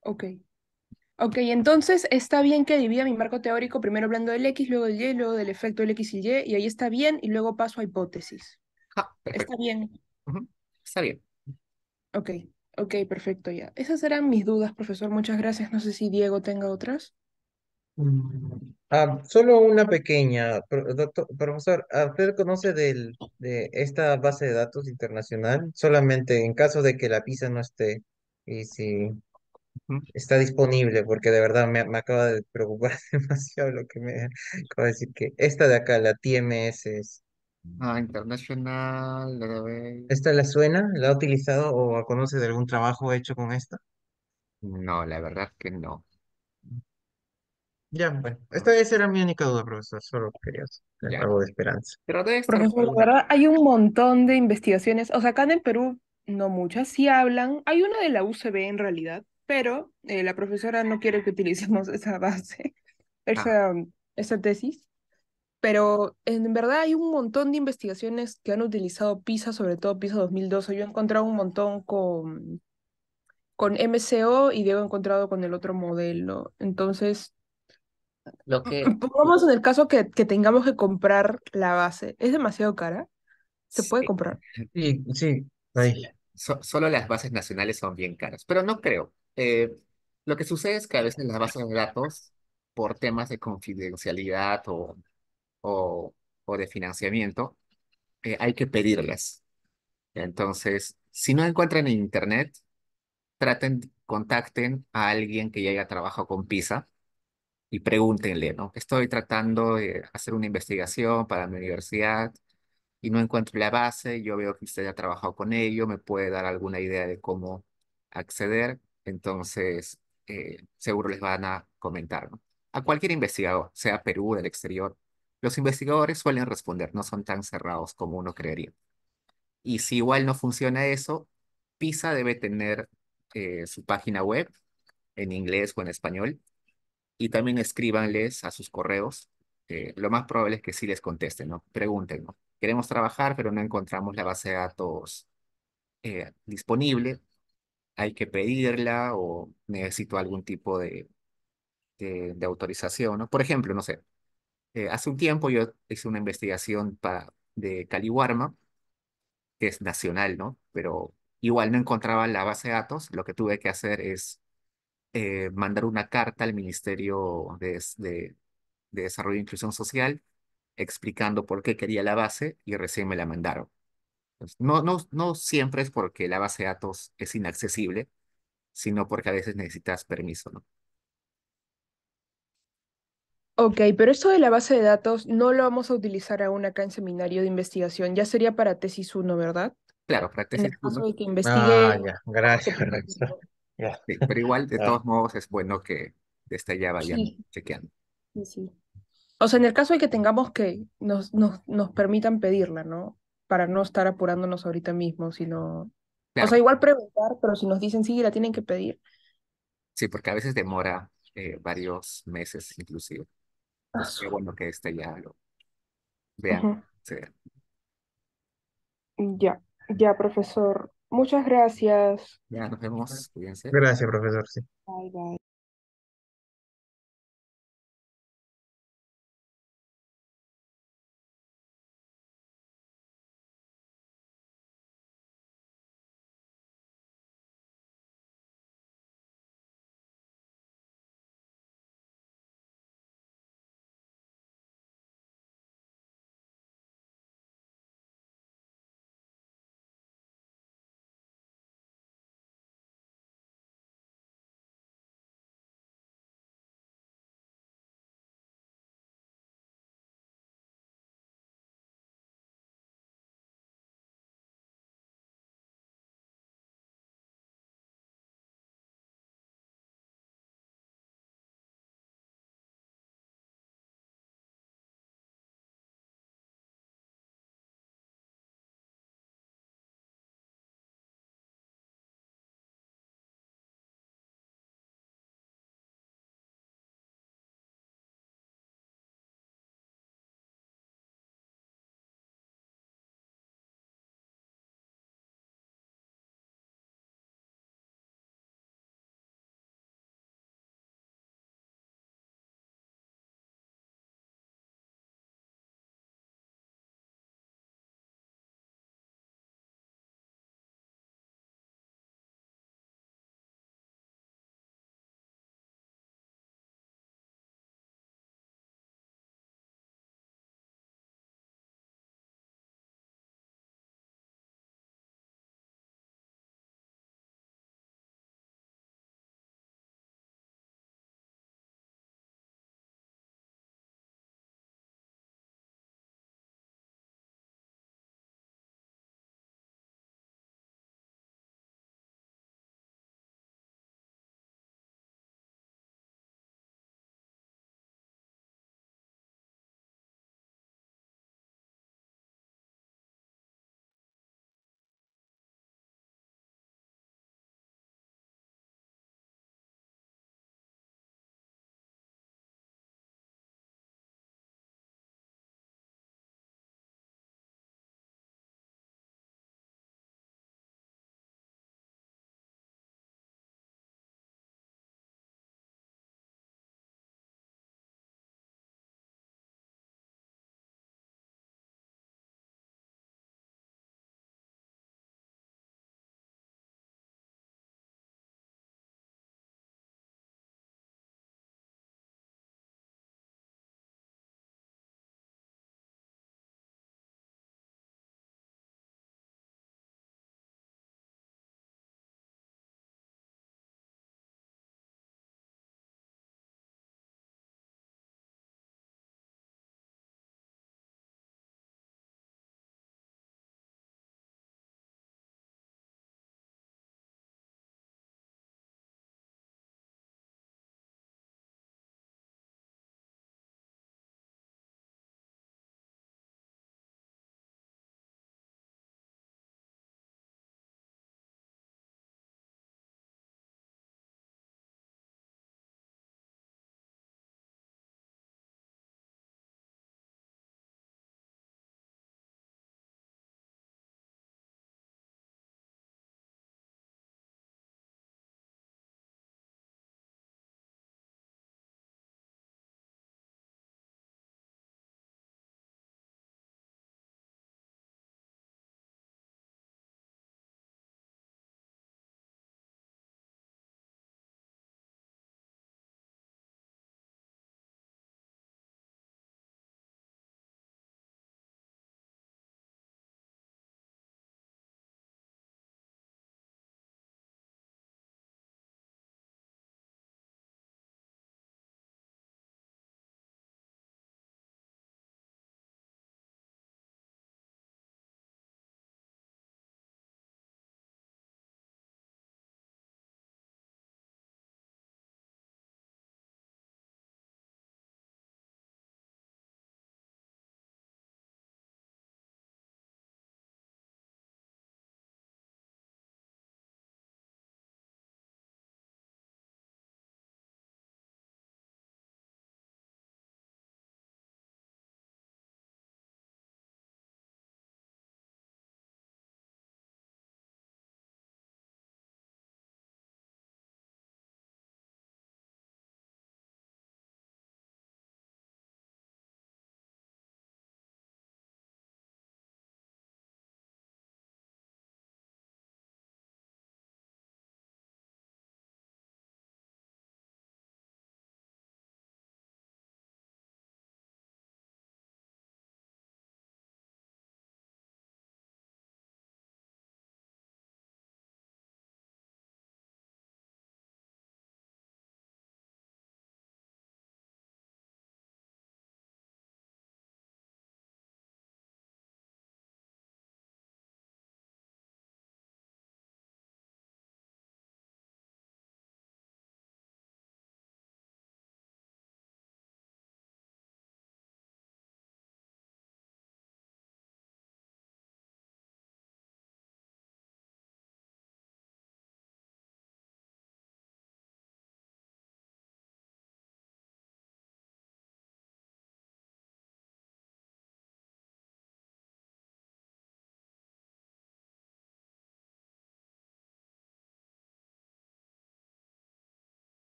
Ok. Ok, entonces está bien que divida mi marco teórico primero hablando del X, luego del Y, luego del efecto del X y Y ahí está bien, y luego paso a hipótesis. Ah, Está perfecto. bien. Ujú. Está bien. Ok, ok, perfecto ya. Esas eran mis dudas, profesor. Muchas gracias. No sé si Diego tenga otras. Solo una pequeña, profesor, ¿usted conoce de esta base de datos internacional? Solamente en caso de que la PISA no esté y si Ujú. está disponible, porque de verdad me acaba de preocupar demasiado lo que me acaba de decir que esta de acá, la TMS, Ah, International Database. ¿esta la suena? ¿La ha utilizado o conoce de algún trabajo hecho con esta? No, la verdad que no. Ya, bueno, esa era mi única duda, profesor, solo quería tener Ya. algo de esperanza. Pero debe estar por Profesor, la alguna verdad, parte. hay un montón de investigaciones. O sea, acá en el Perú, no muchas, sí hablan. Hay una de la UCB en realidad, pero la profesora no quiere que utilicemos esa base, Ah, esa, esa tesis. Pero en verdad hay un montón de investigaciones que han utilizado PISA, sobre todo PISA 2012. Yo he encontrado un montón con MCO y Diego he encontrado con el otro modelo. Entonces, lo que pongamos en el caso que tengamos que comprar la base. ¿Es demasiado cara? ¿Se puede sí, comprar? Sí, sí, sí. ahí. Solo las bases nacionales son bien caras, pero no creo. Lo que sucede es que a veces las bases de datos, por temas de confidencialidad o, o de financiamiento, hay que pedirlas. Entonces, si no encuentran en internet, contacten a alguien que ya haya trabajado con PISA y pregúntenle, ¿no? Estoy tratando de hacer una investigación para mi universidad y no encuentro la base, yo veo que usted ha trabajado con ello, me puede dar alguna idea de cómo acceder, entonces seguro les van a comentar, ¿no? A cualquier investigador, sea Perú, del exterior, los investigadores suelen responder, no son tan cerrados como uno creería. Y si igual no funciona eso, PISA debe tener su página web en inglés o en español y también escríbanles a sus correos. Lo más probable es que sí les contesten, ¿no? Pregunten, ¿no? Queremos trabajar, pero no encontramos la base de datos disponible. Hay que pedirla o necesito algún tipo de autorización, ¿no? Por ejemplo, no sé, hace un tiempo yo hice una investigación de Caliwarma, que es nacional, ¿no? Pero igual no encontraba la base de datos. Lo que tuve que hacer es mandar una carta al Ministerio de Desarrollo e Inclusión Social explicando por qué quería la base y recién me la mandaron. Pues, no siempre es porque la base de datos es inaccesible, sino porque a veces necesitas permiso, ¿no? Ok, pero esto de la base de datos no lo vamos a utilizar aún acá en seminario de investigación, ya sería para tesis uno, ¿verdad? Claro, para En tesis el caso uno, de que Ah, investigue ya, algo que gracias, tenga que profesor. ver. Ya, sí, pero igual de ya. todos modos es bueno que desde ya vayan Sí, chequeando. sí, sí. O sea, en el caso de que tengamos que nos permitan pedirla, ¿no? Para no estar apurándonos ahorita mismo, sino... O sea, Claro, igual preguntar, pero si nos dicen sí, la tienen que pedir. sí, porque a veces demora varios meses inclusive. Entonces, qué Asu. bueno que este ya lo vean. Ujú. Sí. Ya, ya, profesor. Muchas gracias. Ya nos vemos, cuídense. Gracias, profesor. Sí. Bye, bye.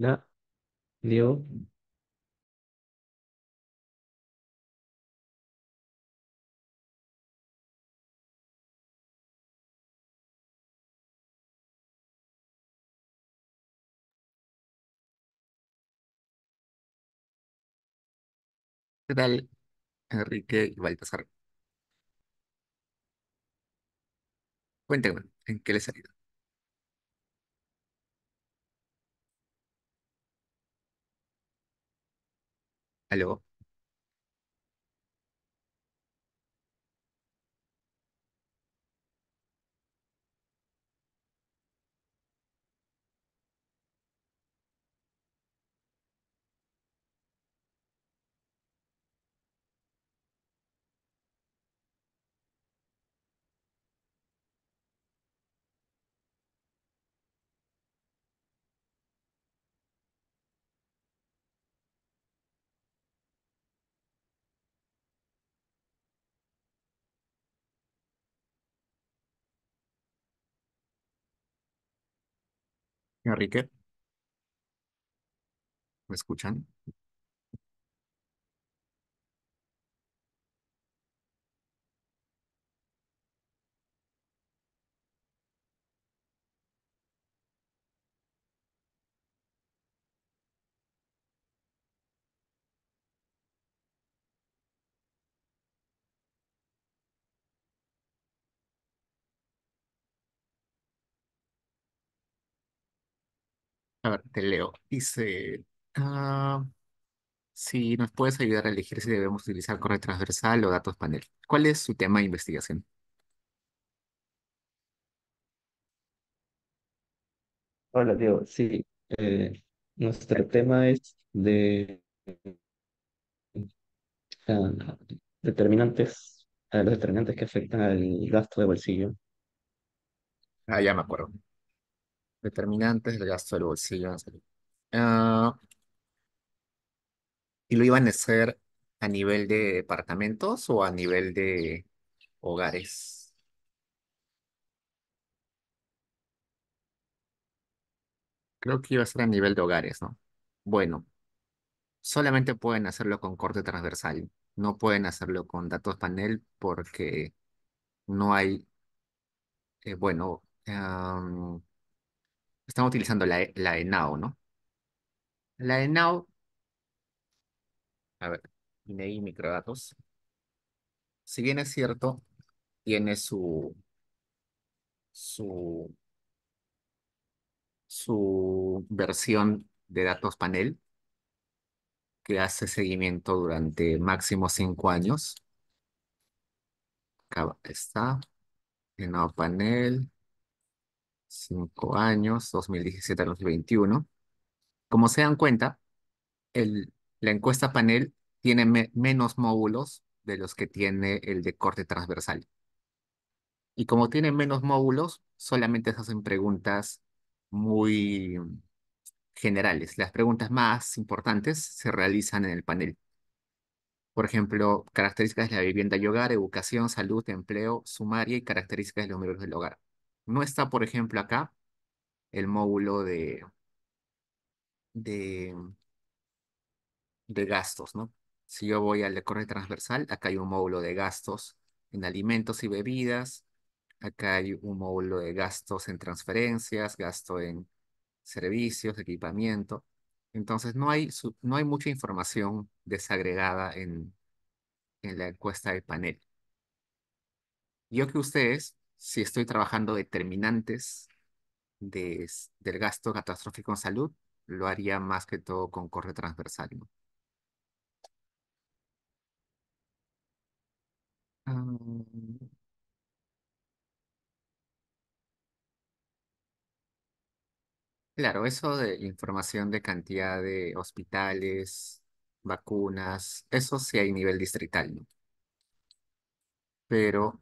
Ya, Diego. ¿Qué tal, Enrique y Baltasar? Cuéntenme, ¿en qué les ha ido? ¿Aló? Enrique, ¿me escuchan? A ver, te leo. Dice, ah, si nos puedes ayudar a elegir si debemos utilizar correo transversal o datos panel. ¿Cuál es su tema de investigación? Hola, Diego. Sí, nuestro tema es de ah, determinantes, los determinantes que afectan al gasto de bolsillo. Ah, ya me acuerdo. Determinantes del gasto del bolsillo en salud. Ah, ¿Y lo iban a hacer a nivel de departamentos o a nivel de hogares? Creo que iba a ser a nivel de hogares, ¿no? Bueno, solamente pueden hacerlo con corte transversal. No pueden hacerlo con datos panel porque no hay, bueno, están utilizando la ENAO, ¿no? La ENAO, a ver, INEI Microdatos, si bien es cierto, tiene su, su versión de datos panel que hace seguimiento durante máximo 5 años. Acá está, ENAO panel, 5 años, 2017 a 2021. Como se dan cuenta, el, la encuesta panel tiene menos módulos de los que tiene el de corte transversal. Y como tiene menos módulos, solamente se hacen preguntas muy generales. Las preguntas más importantes se realizan en el panel. Por ejemplo, características de la vivienda y hogar, educación, salud, empleo, sumaria y características de los miembros del hogar. No está, por ejemplo, acá el módulo de, de gastos, ¿no? Si yo voy al de corte transversal, acá hay un módulo de gastos en alimentos y bebidas. Acá hay un módulo de gastos en transferencias, gasto en servicios, equipamiento. Entonces, no hay mucha información desagregada en la encuesta de panel. Yo que ustedes, si estoy trabajando determinantes del gasto catastrófico en salud, lo haría más que todo con corte transversal, ¿no? Ah, claro, eso de información de cantidad de hospitales, vacunas, eso sí hay nivel distrital, ¿no? Pero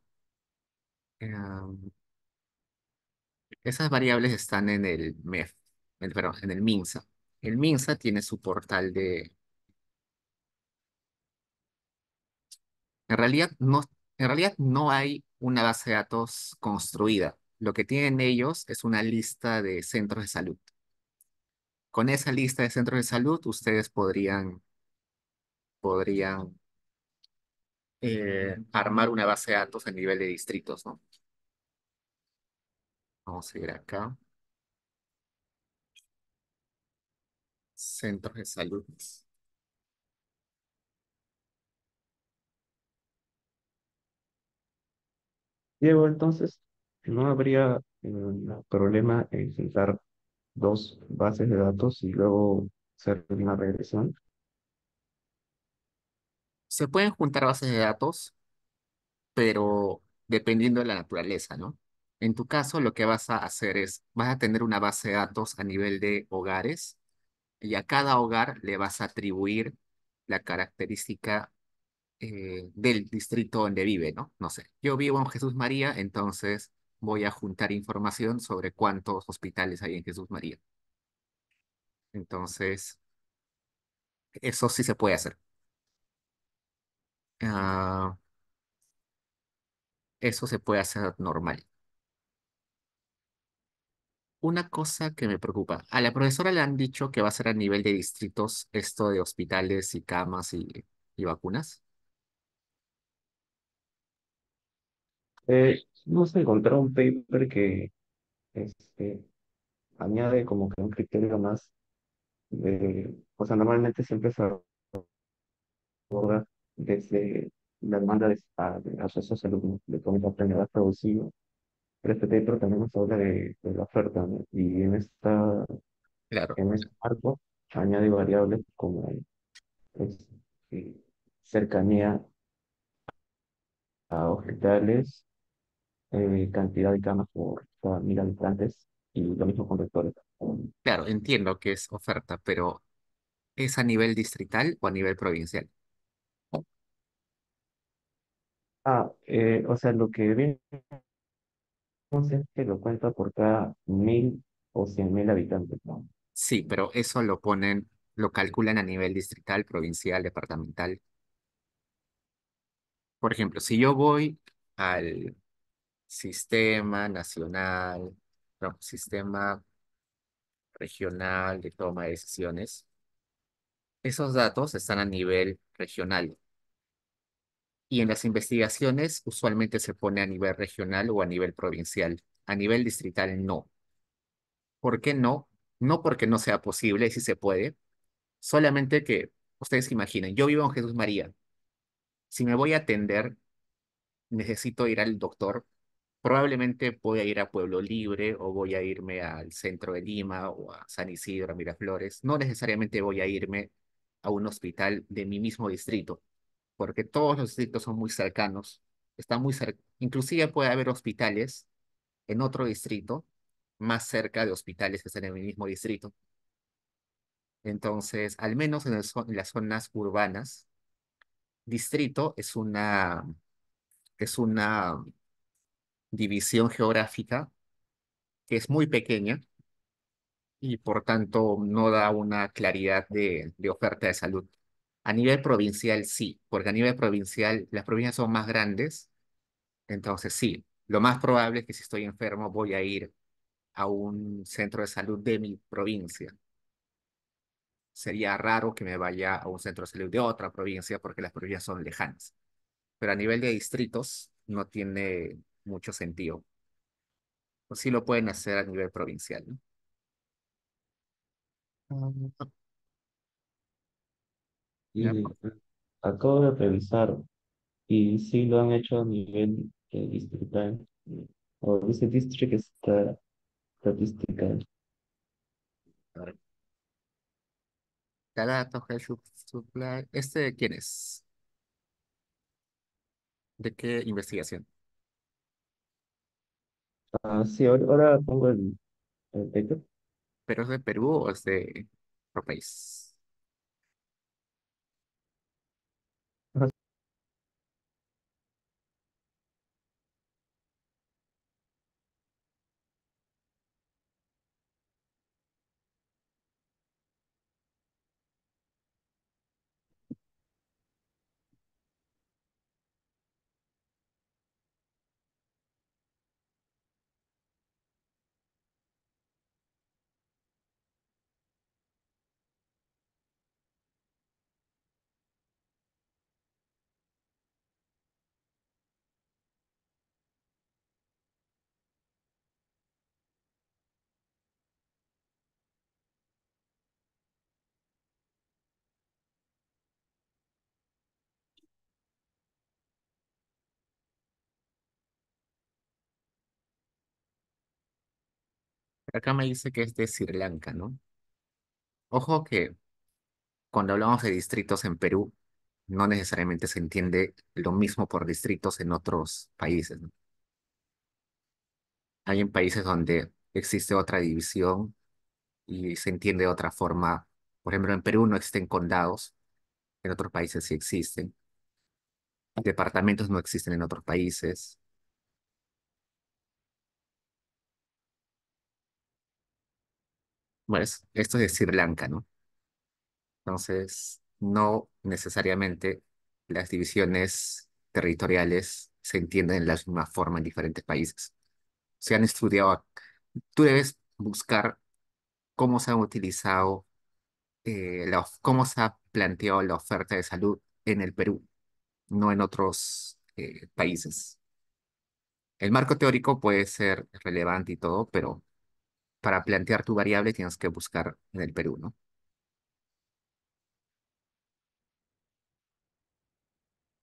esas variables están en el MEF, perdón, en el MINSA. El MINSA tiene su portal en realidad en realidad no hay una base de datos construida. Lo que tienen ellos es una lista de centros de salud. Con esa lista de centros de salud, ustedes podrían armar una base de datos a nivel de distritos, ¿no? Vamos a ir acá, centros de salud. Diego, entonces, no habría problema en juntar dos bases de datos y luego hacer una regresión. Se pueden juntar bases de datos, pero dependiendo de la naturaleza, ¿no? En tu caso, lo que vas a hacer es, vas a tener una base de datos a nivel de hogares y a cada hogar le vas a atribuir la característica del distrito donde vive, ¿no? No sé, yo vivo en Jesús María, entonces voy a juntar información sobre cuántos hospitales hay en Jesús María. Entonces, eso sí se puede hacer. Ah, eso se puede hacer normal. Una cosa que me preocupa, a la profesora le han dicho que va a ser a nivel de distritos esto de hospitales y camas y vacunas. No sé, encontrar un paper que este, añade como que un criterio más o sea, normalmente siempre se aborda desde la demanda de acceso a salud, de cómo la enfermedad producido, pero este paper también nos habla de la oferta, ¿no? Y Claro, en este marco añade variables como este, cercanía a hospitales, cantidad de camas por cada 1.000 habitantes y lo mismo con rectores. claro, entiendo que es oferta, pero ¿es a nivel distrital o a nivel provincial? O sea, lo que vemos es que lo cuenta por cada 1.000 o 100.000 habitantes, ¿no? Sí, pero eso lo ponen, lo calculan a nivel distrital, provincial, departamental. Por ejemplo, si yo voy al sistema nacional, no, sistema regional de toma de decisiones, esos datos están a nivel regional. Y en las investigaciones usualmente se pone a nivel regional o a nivel provincial. A nivel distrital no. ¿Por qué no? No porque no sea posible, sí se puede. Solamente que ustedes imaginen, yo vivo en Jesús María. Si me voy a atender, necesito ir al doctor. Probablemente voy a ir a Pueblo Libre o voy a irme al centro de Lima o a San Isidro, a Miraflores. No necesariamente voy a irme a un hospital de mi mismo distrito, porque todos los distritos son muy cercanos, están muy cerca. Inclusive puede haber hospitales en otro distrito más cerca de hospitales que están en mi mismo distrito. Entonces, al menos en las zonas urbanas, distrito es una división geográfica que es muy pequeña y por tanto no da una claridad de oferta de salud. A nivel provincial sí, porque a nivel provincial las provincias son más grandes, entonces sí, lo más probable es que si estoy enfermo voy a ir a un centro de salud de mi provincia. Sería raro que me vaya a un centro de salud de otra provincia porque las provincias son lejanas. Pero a nivel de distritos no tiene mucho sentido. O sí lo pueden hacer a nivel provincial, ¿no? Ah, ya, Y acabo de revisar y sí lo han hecho a nivel distrital, o dice District Statistical. a ver. Data Health Supply. ¿Este de quién es? ¿De qué investigación? Sí, ahora pongo el paper. ¿Pero es de Perú o es de otro país? Acá me dice que es de Sri Lanka, ¿no? Ojo que cuando hablamos de distritos en Perú, no necesariamente se entiende lo mismo por distritos en otros países, ¿no? Hay en países donde existe otra división y se entiende de otra forma. Por ejemplo, en Perú no existen condados, en otros países sí existen. Departamentos no existen en otros países. Bueno, esto es de Sri Lanka, ¿no? Entonces, no necesariamente las divisiones territoriales se entienden de la misma forma en diferentes países. Se han estudiado, tú debes buscar cómo se han utilizado, cómo se ha planteado la oferta de salud en el Perú, no en otros países. El marco teórico puede ser relevante y todo, pero para plantear tu variable tienes que buscar en el Perú, ¿no?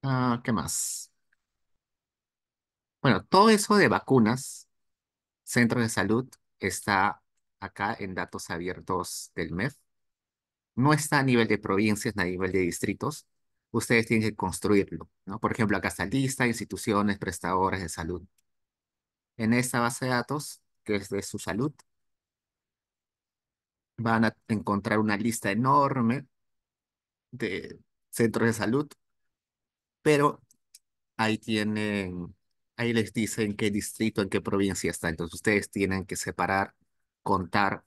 Ah, ¿qué más? Bueno, todo eso de vacunas, centros de salud, está acá en datos abiertos del MEF. No está a nivel de provincias ni a nivel de distritos. Ustedes tienen que construirlo, ¿no? Por ejemplo, acá está lista, instituciones, prestadores de salud. En esta base de datos, que es de su salud, van a encontrar una lista enorme de centros de salud, pero ahí tienen, ahí les dicen qué distrito, en qué provincia está. Entonces ustedes tienen que separar, contar,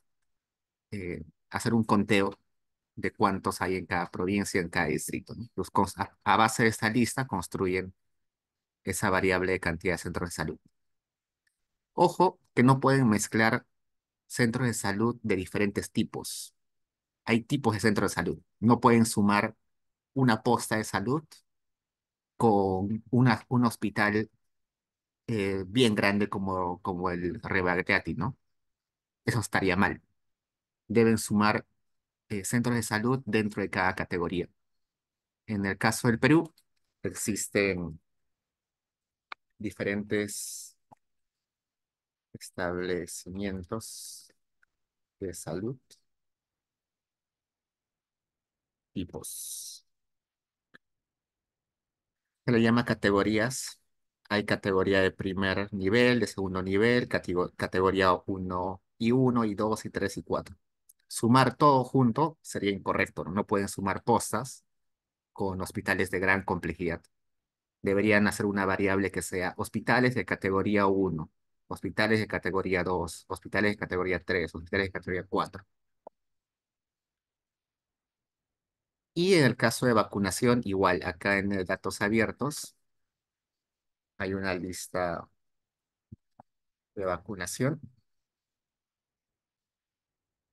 hacer un conteo de cuántos hay en cada provincia, en cada distrito, ¿no? A base de esta lista construyen esa variable de cantidad de centros de salud. Ojo que no pueden mezclar centros de salud de diferentes tipos. Hay tipos de centros de salud. No pueden sumar una posta de salud con un hospital bien grande como el Rebagliati, ¿no? Eso estaría mal. Deben sumar centros de salud dentro de cada categoría. En el caso del Perú, existen diferentes establecimientos de salud, tipos. Se le llama categorías. Hay categoría de primer nivel, de segundo nivel, categoría uno y 2 y 3 y 4. Sumar todo junto sería incorrecto, ¿no? No pueden sumar postas con hospitales de gran complejidad. Deberían hacer una variable que sea hospitales de categoría uno, hospitales de categoría 2, hospitales de categoría 3, hospitales de categoría 4. Y en el caso de vacunación, igual, acá en datos abiertos hay una lista de vacunación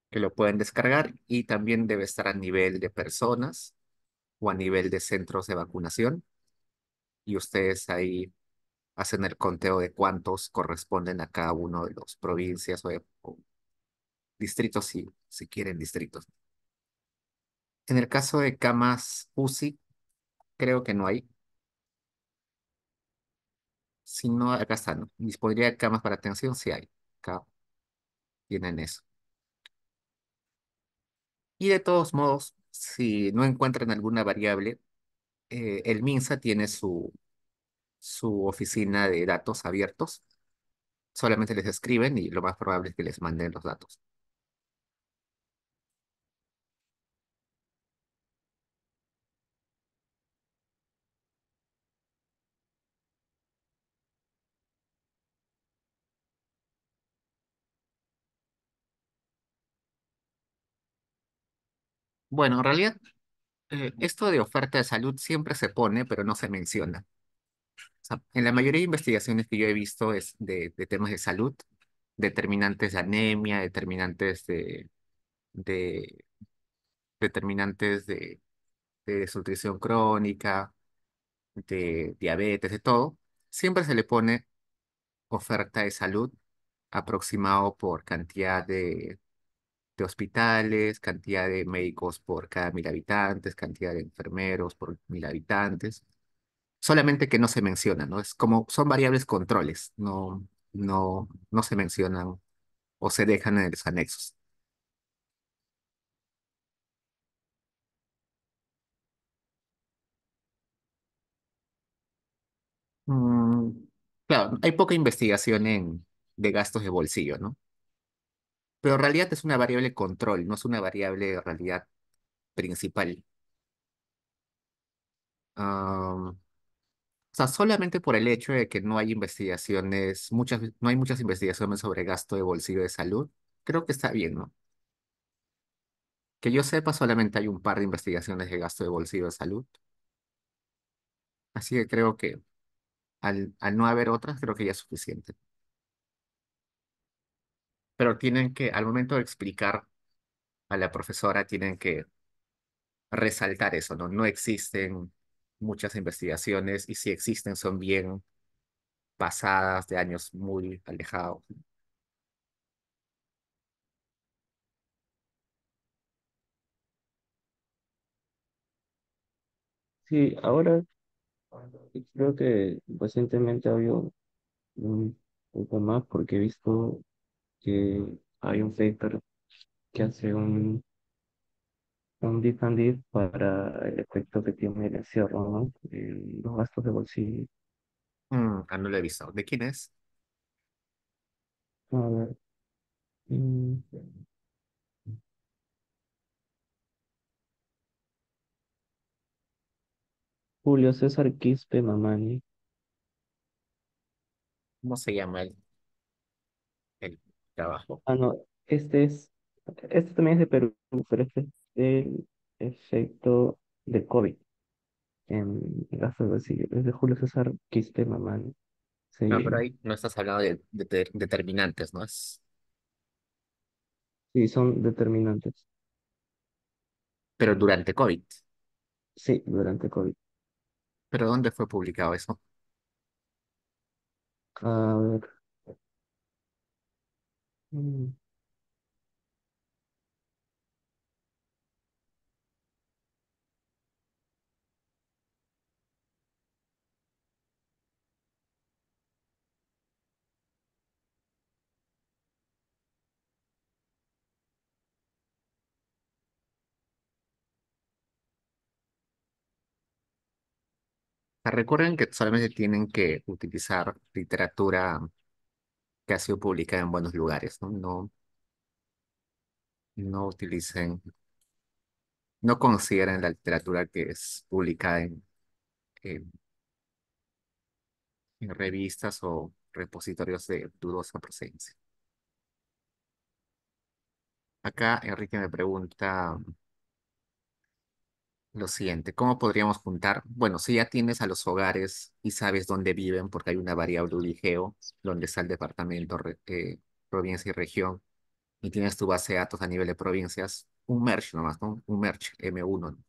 que lo pueden descargar y también debe estar a nivel de personas o a nivel de centros de vacunación. Y ustedes ahí hacen el conteo de cuántos corresponden a cada uno de los provincias o distritos, si quieren distritos. En el caso de camas UCI, creo que no hay. Si no, acá están. Dispondría de camas para atención, sí hay. Acá tienen eso. Y de todos modos, si no encuentran alguna variable, el MINSA tiene su oficina de datos abiertos. Solamente les escriben y lo más probable es que les manden los datos. Bueno, en realidad, esto de oferta de salud siempre se pone, pero no se menciona. O sea, en la mayoría de investigaciones que yo he visto es de temas de salud, determinantes de anemia, de, determinantes de desnutrición crónica, de diabetes, de todo, siempre se le pone oferta de salud aproximado por cantidad de hospitales, cantidad de médicos por cada 1.000 habitantes, cantidad de enfermeros por 1.000 habitantes. Solamente que no se menciona, ¿no? Es como, son variables controles, no se mencionan o se dejan en los anexos. Mm, claro, hay poca investigación de gastos de bolsillo, ¿no? Pero en realidad es una variable control, no es una variable en realidad principal. O sea, solamente por el hecho de que no hay investigaciones, no hay muchas investigaciones sobre gasto de bolsillo de salud, creo que está bien, ¿no? Que yo sepa, solamente hay un par de investigaciones de gasto de bolsillo de salud. Así que creo que al no haber otras, creo que ya es suficiente. Pero tienen que, al momento de explicar a la profesora, tienen que resaltar eso, ¿no? No existen muchas investigaciones y si existen son bien pasadas de años muy alejados. Sí, ahora creo que recientemente ha habido un poco más porque he visto que hay un paper que hace un diff and diff para el efecto que tiene el encierro, ¿no? En los gastos de bolsillo. No lo he visto. ¿De quién es? A ver, mm, Julio César Quispe Mamani. ¿Cómo se llama el trabajo? Ah, no, este también es de Perú, pero este es el efecto del COVID en gastos de bolsillo. Es de Julio César Quispe Mamani. Ah, pero Sí, ahí no estás hablando de determinantes, ¿no? sí, son determinantes. Pero durante COVID. Sí, durante COVID. ¿Pero dónde fue publicado eso? A ver. mm, Recuerden que solamente tienen que utilizar literatura que ha sido publicada en buenos lugares, ¿no? No utilicen, no consideren la literatura que es publicada en, en revistas o repositorios de dudosa procedencia. Acá Enrique me pregunta lo siguiente, ¿cómo podríamos juntar? Bueno, si ya tienes a los hogares y sabes dónde viven, porque hay una variable UDIGEO, donde está el departamento, provincia y región, y tienes tu base de datos a nivel de provincias, un merge nomás, ¿no? Un merge M1, ¿no?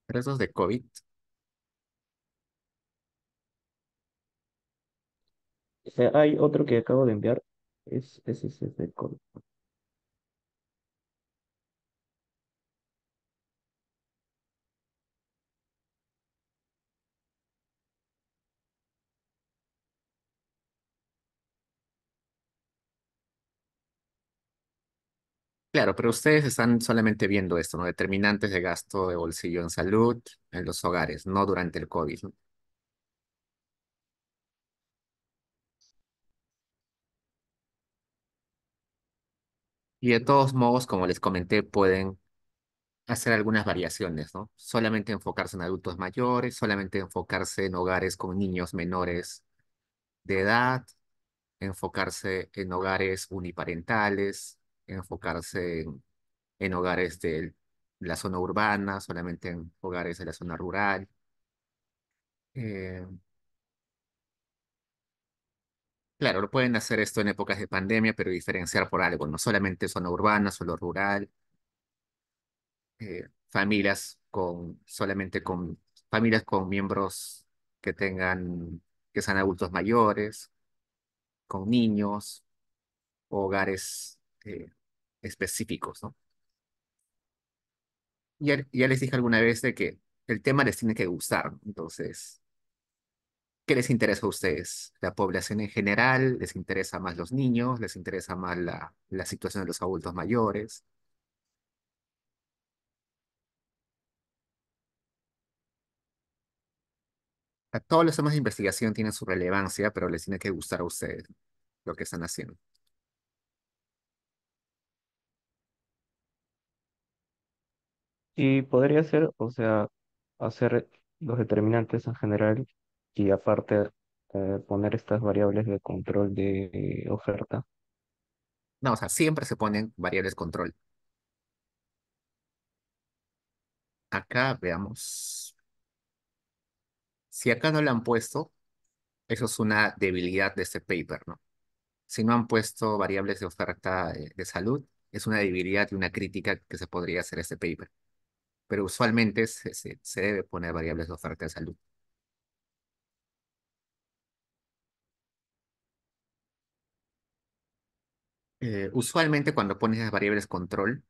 Pero esos de COVID, hay otro que acabo de enviar. Ese es de COVID. claro, pero ustedes están solamente viendo esto, ¿no? Determinantes de gasto de bolsillo en salud en los hogares, no durante el COVID, ¿no? Y de todos modos, como les comenté, pueden hacer algunas variaciones, ¿no? Solamente enfocarse en adultos mayores, solamente enfocarse en hogares con niños menores de edad, enfocarse en hogares uniparentales, enfocarse en hogares de la zona urbana, solamente en hogares de la zona rural. Eh, claro, lo pueden hacer esto en épocas de pandemia, pero diferenciar por algo, no solamente zona urbana, solo rural, familias solamente con familias con miembros que tengan, que sean adultos mayores, con niños, hogares específicos, ¿no? Ya les dije alguna vez de que el tema les tiene que gustar, ¿no? Entonces, ¿qué les interesa a ustedes? ¿La población en general? ¿Les interesa más los niños? ¿Les interesa más la situación de los adultos mayores? A todos los temas de investigación tienen su relevancia, pero les tiene que gustar a ustedes lo que están haciendo. Y podría ser, o sea, hacer los determinantes en general y aparte poner estas variables de control de oferta. No, o sea, siempre se ponen variables control. Acá veamos. Si acá no lo han puesto, eso es una debilidad de este paper, ¿no? Si no han puesto variables de oferta de salud, es una debilidad y una crítica que se podría hacer a este paper. Pero usualmente se debe poner variables de oferta de salud. Usualmente cuando pones las variables control,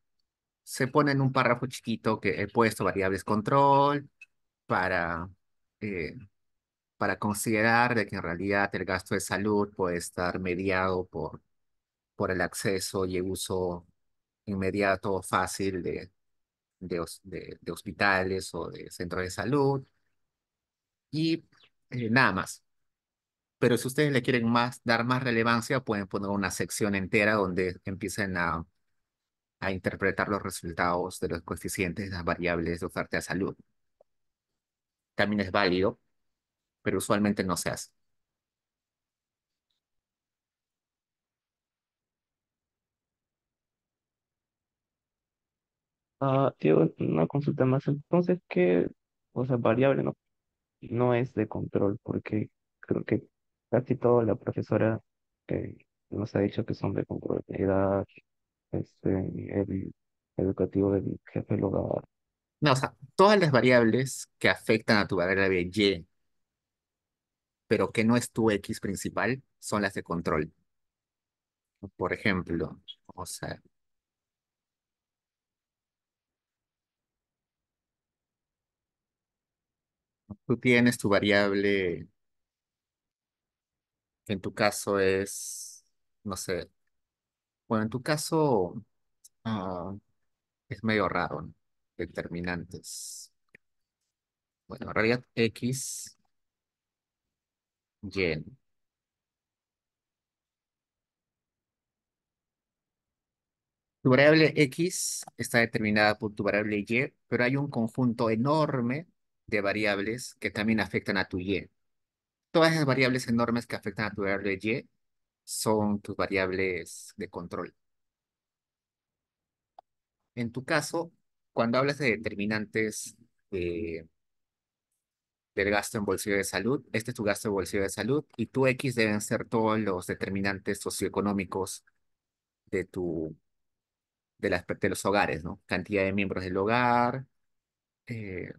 se pone en un párrafo chiquito que he puesto variables control para, eh, para considerar de que en realidad el gasto de salud puede estar mediado por el acceso y el uso inmediato, fácil de hospitales o de centros de salud y nada más. Pero si ustedes le quieren dar más relevancia, pueden poner una sección entera donde empiecen a interpretar los resultados de los coeficientes de las variables de oferta de salud. También es válido, pero usualmente no se hace. Ah, tío, una consulta más. Entonces, ¿qué, o sea, variable no es de control? Porque creo que casi toda la profesora nos ha dicho que son de control. Edad, el educativo del jefe del hogar. No, o sea, todas las variables que afectan a tu variable Y, pero que no es tu X principal, son las de control. Por ejemplo, o sea, tú tienes tu variable, en tu caso es, no sé, bueno, en tu caso ah, es medio raro, ¿no? Determinantes. Bueno, en realidad X, Y. Tu variable X está determinada por tu variable Y, pero hay un conjunto enorme de variables que también afectan a tu Y. Todas las variables enormes que afectan a tu variable Y son tus variables de control. En tu caso, cuando hablas de determinantes de- del gasto en bolsillo de salud, este es tu gasto en bolsillo de salud y tu X deben ser todos los determinantes socioeconómicos de de los hogares, ¿no? Cantidad de miembros del hogar, eh,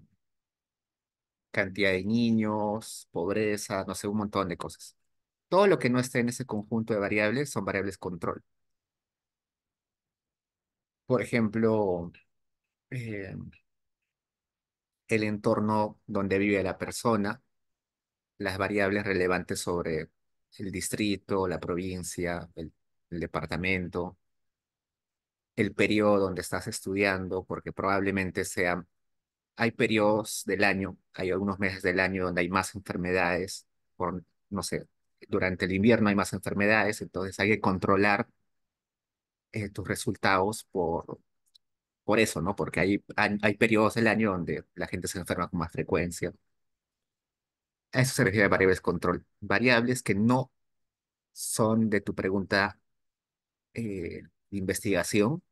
cantidad de niños, pobreza, no sé, un montón de cosas. Todo lo que no esté en ese conjunto de variables son variables control. Por ejemplo, eh, el entorno donde vive la persona, las variables relevantes sobre el distrito, la provincia, el departamento, el periodo donde estás estudiando, porque probablemente hay periodos del año, hay algunos meses del año donde hay más enfermedades, no sé, durante el invierno hay más enfermedades, entonces hay que controlar tus resultados por eso, ¿no? Porque hay periodos del año donde la gente se enferma con más frecuencia. A eso se refiere a variables control. Variables que no son de tu pregunta de investigación,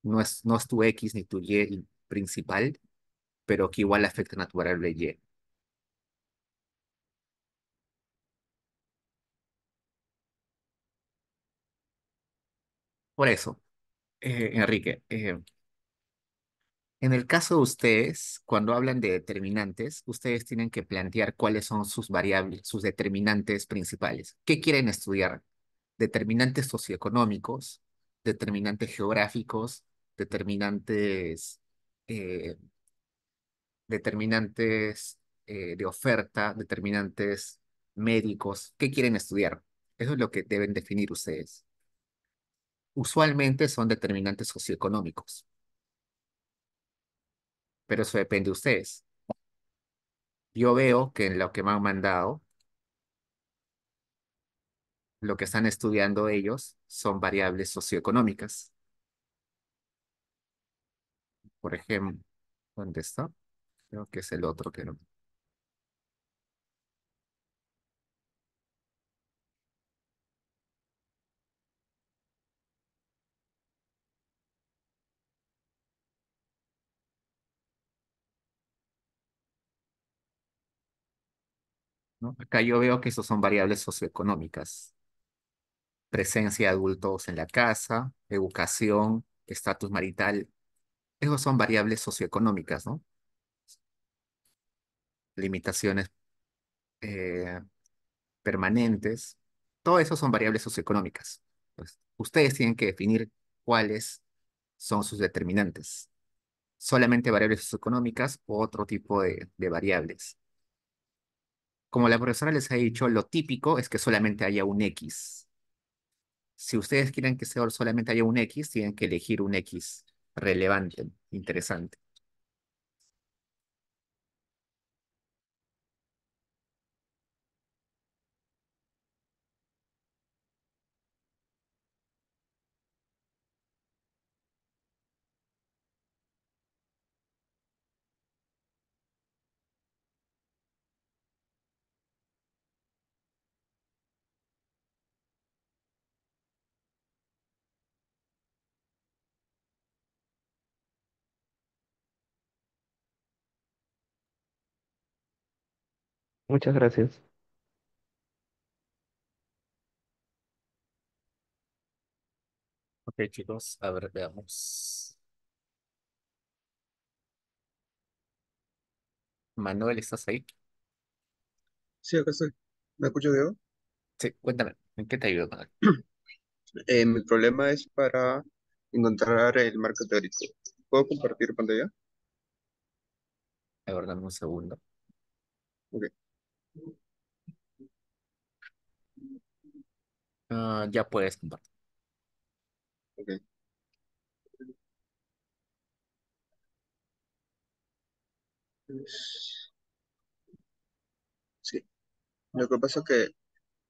no es tu X ni tu Y principal, pero que igual afectan a tu variable Y. Por eso, Enrique, en el caso de ustedes, cuando hablan de determinantes, ustedes tienen que plantear cuáles son sus variables, sus determinantes principales. ¿Qué quieren estudiar? Determinantes socioeconómicos, determinantes geográficos, determinantes eh, determinantes de oferta, determinantes médicos, qué quieren estudiar. Eso es lo que deben definir ustedes. Usualmente son determinantes socioeconómicos, pero eso depende de ustedes. Yo veo que en lo que me han mandado, lo que están estudiando ellos son variables socioeconómicas. Por ejemplo, ¿dónde está? Creo que es el otro que no. ¿No? Acá yo veo que esos son variables socioeconómicas. Presencia de adultos en la casa, educación, estatus marital. Esos son variables socioeconómicas, ¿no? Limitaciones eh, permanentes. Todo eso son variables socioeconómicas. Pues, ustedes tienen que definir cuáles son sus determinantes. Solamente variables socioeconómicas o otro tipo de variables. Como la profesora les ha dicho, lo típico es que solamente haya un X. Si ustedes quieren que solamente haya un X, tienen que elegir un X relevante, interesante. Muchas gracias. Ok, chicos, a ver, veamos. Manuel, ¿estás ahí? Sí, acá estoy. ¿Me escucho, Diego? Sí, cuéntame, ¿en qué te ayudo, Manuel? Mi problema es para encontrar el marco teórico. ¿Puedo compartir pantalla? A ver, dame un segundo. Ok, Ah, ya puedes compartir. ok. Sí, lo que pasa es que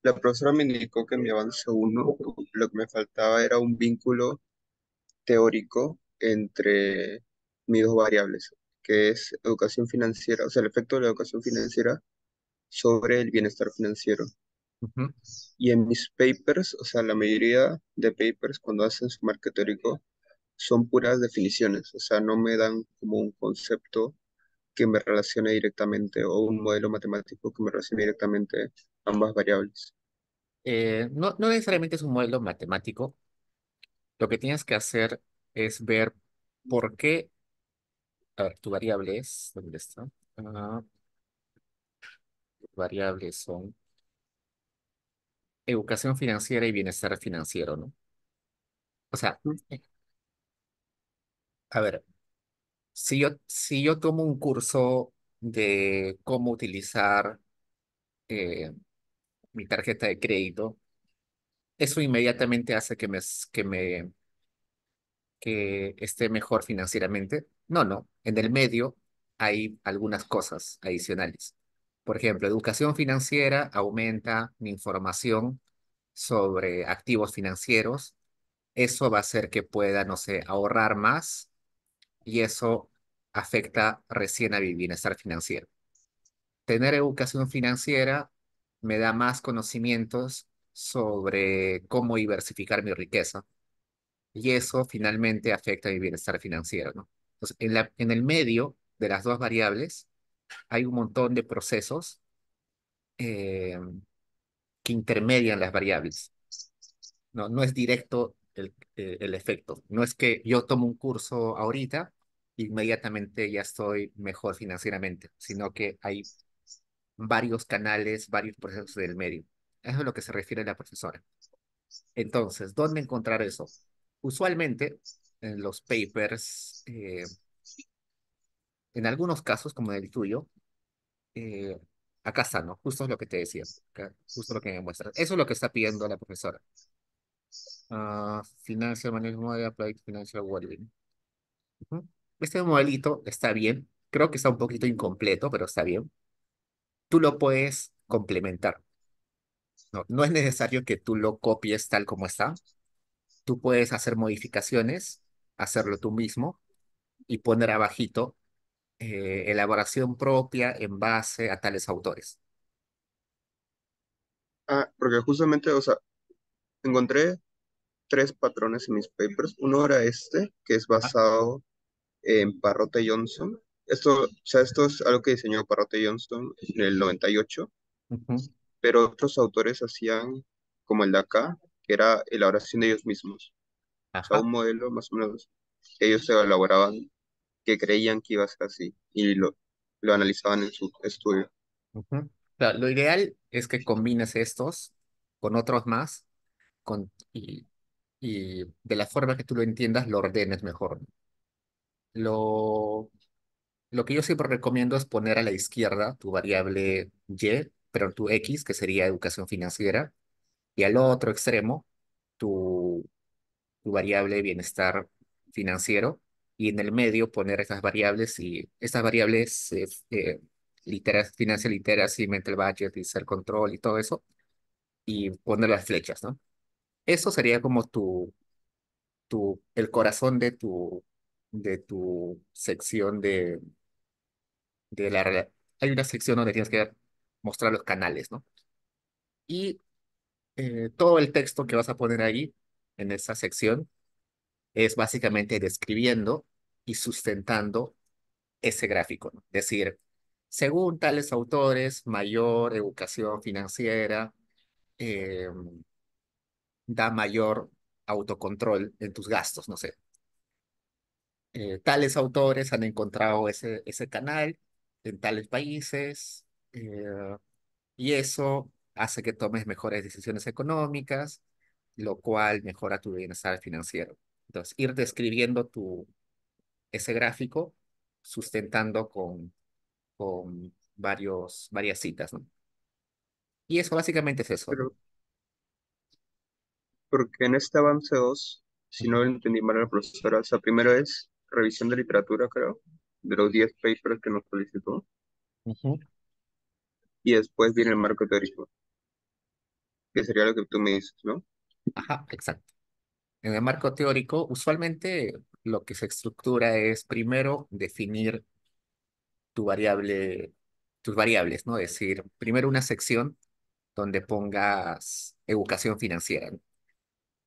la profesora me indicó que en mi avance uno lo que me faltaba era un vínculo teórico entre mis dos variables, que es educación financiera, o sea, el efecto de la educación financiera sobre el bienestar financiero. Ujú. Y en mis papers, o sea, la mayoría de papers cuando hacen su marco teórico, son puras definiciones, o sea, no me dan como un concepto que me relacione directamente o un modelo matemático que me relacione directamente ambas variables. No necesariamente es un modelo matemático. Lo que tienes que hacer es ver por qué. A ver, tu variable es, ¿dónde está? Ah, variables son educación financiera y bienestar financiero, ¿no? O sea, ¿Mm? a ver, si yo tomo un curso de cómo utilizar eh, mi tarjeta de crédito, eso inmediatamente hace que esté mejor financieramente. No, no. En el medio hay algunas cosas adicionales. Por ejemplo, educación financiera aumenta mi información sobre activos financieros. Eso va a hacer que pueda, no sé, ahorrar más y eso afecta recién a mi bienestar financiero. Tener educación financiera me da más conocimientos sobre cómo diversificar mi riqueza y eso finalmente afecta mi bienestar financiero, ¿no? Entonces, en el medio de las dos variables hay un montón de procesos eh, que intermedian las variables, ¿no? No es directo el efecto. No es que yo tomo un curso ahorita, inmediatamente ya estoy mejor financieramente, sino que hay varios canales, varios procesos del medio. Eso es a lo que se refiere la profesora. Entonces, ¿dónde encontrar eso? Usualmente en los papers en algunos casos, como en el tuyo, eh, acá está, ¿no? Justo es lo que te decía, justo lo que me muestra. Eso es lo que está pidiendo la profesora. Financial Management Model Applied to Financial Wellbeing. Ujú. Este modelito está bien. Creo que está un poquito incompleto, pero está bien. Tú lo puedes complementar. No, no es necesario que tú lo copies tal como está. Tú puedes hacer modificaciones, hacerlo tú mismo y poner abajito elaboración propia en base a tales autores. Porque justamente, o sea, encontré tres patrones en mis papers. Uno era este, que es Ah, basado en Parrota Johnson. Esto, o sea, esto es algo que diseñó Parrota Johnson en el 98, ujú. pero otros autores hacían como el de acá, que era elaboración de ellos mismos. O sea, Ajá. un modelo más o menos que ellos se elaboraban, que creían que iba a ser así, y lo analizaban en su estudio. Ujú. O sea, lo ideal es que combines estos con otros más y de la forma que tú lo entiendas lo ordenes mejor. Lo, lo que yo siempre recomiendo es poner a la izquierda tu variable Y, pero tu X, que sería educación financiera, y al otro extremo tu, tu variable bienestar financiero, y en el medio poner estas variables y estas variables, financial literacy, mental budget y self control y todo eso, y poner las flechas, ¿no? Eso sería como el corazón de tu sección de hay una sección donde tienes que mostrar los canales, ¿no? Y todo el texto que vas a poner ahí, en esa sección, es básicamente describiendo y sustentando ese gráfico, ¿no? Es decir, según tales autores, mayor educación financiera eh, da mayor autocontrol en tus gastos, no sé. Tales autores han encontrado ese canal en tales países, y eso hace que tomes mejores decisiones económicas, lo cual mejora tu bienestar financiero. Entonces, ir describiendo ese gráfico, sustentando con varias citas, ¿no? Y eso básicamente es eso, ¿no? Pero, porque en este avance 2 si Ujú, no entendí mal a la profesora, o sea, primero es revisión de literatura, creo, de los 10 papers que nos solicitó, ujú. y después viene el marco teórico, que sería lo que tú me dices, ¿no? Ajá, exacto. En el marco teórico, usualmente lo que se estructura es primero definir tu variable, tus variables, ¿no? Es decir, primero una sección donde pongas educación financiera, ¿no?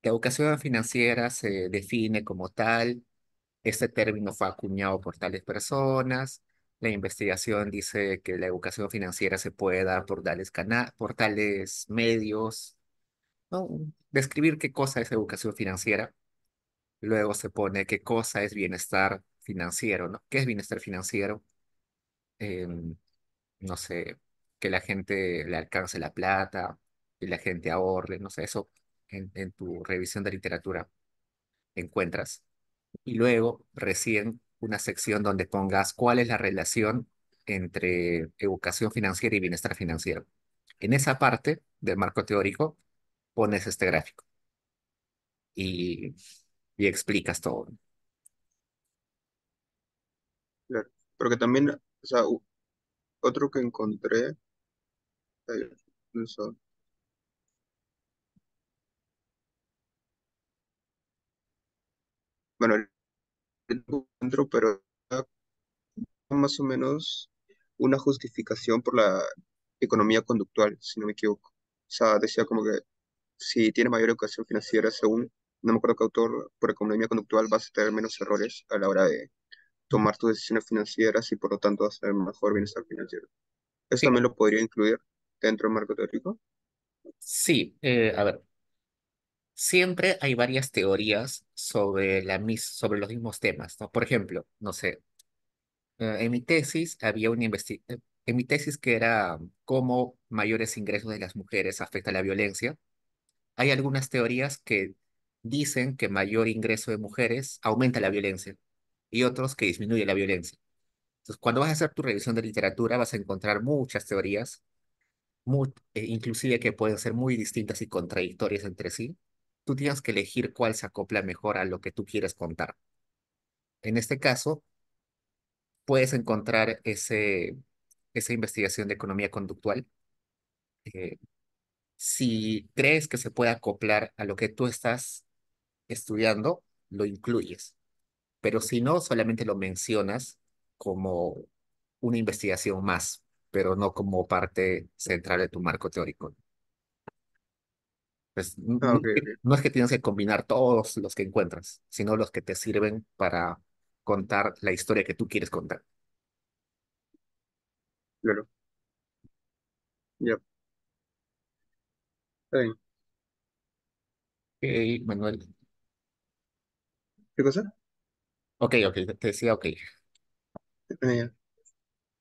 La educación financiera se define como tal, este término fue acuñado por tales personas, la investigación dice que la educación financiera se puede dar por tales medios, ¿no? Describir qué cosa es educación financiera, luego se pone qué cosa es bienestar financiero, ¿no? ¿Qué es bienestar financiero? Em, no sé, que la gente le alcance la plata, que la gente ahorre, no sé, eso en tu revisión de literatura encuentras. Y luego recién una sección donde pongas cuál es la relación entre educación financiera y bienestar financiero. En esa parte del marco teórico pones este gráfico y, y explicas todo. Claro. Porque también, o sea, otro que encontré, eso, bueno, el encuentro, pero más o menos una justificación por la economía conductual, si no me equivoco. O sea, decía como que si tienes mayor educación financiera, según, no me acuerdo qué autor, por economía conductual vas a tener menos errores a la hora de tomar tus decisiones financieras y por lo tanto vas a tener mejor bienestar financiero. ¿Eso Sí, también lo podría incluir dentro del marco teórico? sí, a ver, siempre hay varias teorías sobre los mismos temas, ¿no? Por ejemplo, no sé, en mi tesis en mi tesis que era cómo mayores ingresos de las mujeres afecta la violencia. Hay algunas teorías que dicen que mayor ingreso de mujeres aumenta la violencia y otros que disminuye la violencia. Entonces, cuando vas a hacer tu revisión de literatura, vas a encontrar muchas teorías, inclusive que pueden ser muy distintas y contradictorias entre sí. Tú tienes que elegir cuál se acopla mejor a lo que tú quieres contar. En este caso, puedes encontrar esa investigación de economía conductual. eh, si crees que se puede acoplar a lo que tú estás estudiando, lo incluyes. Pero si no, solamente lo mencionas como una investigación más, pero no como parte central de tu marco teórico. Pues, Ah, ok, ok, no es que tienes que combinar todos los que encuentras, sino los que te sirven para contar la historia que tú quieres contar. claro. Ya, está bien. Ok, Manuel. ¿Qué cosa? Ok, ok, te decía ok. Ya,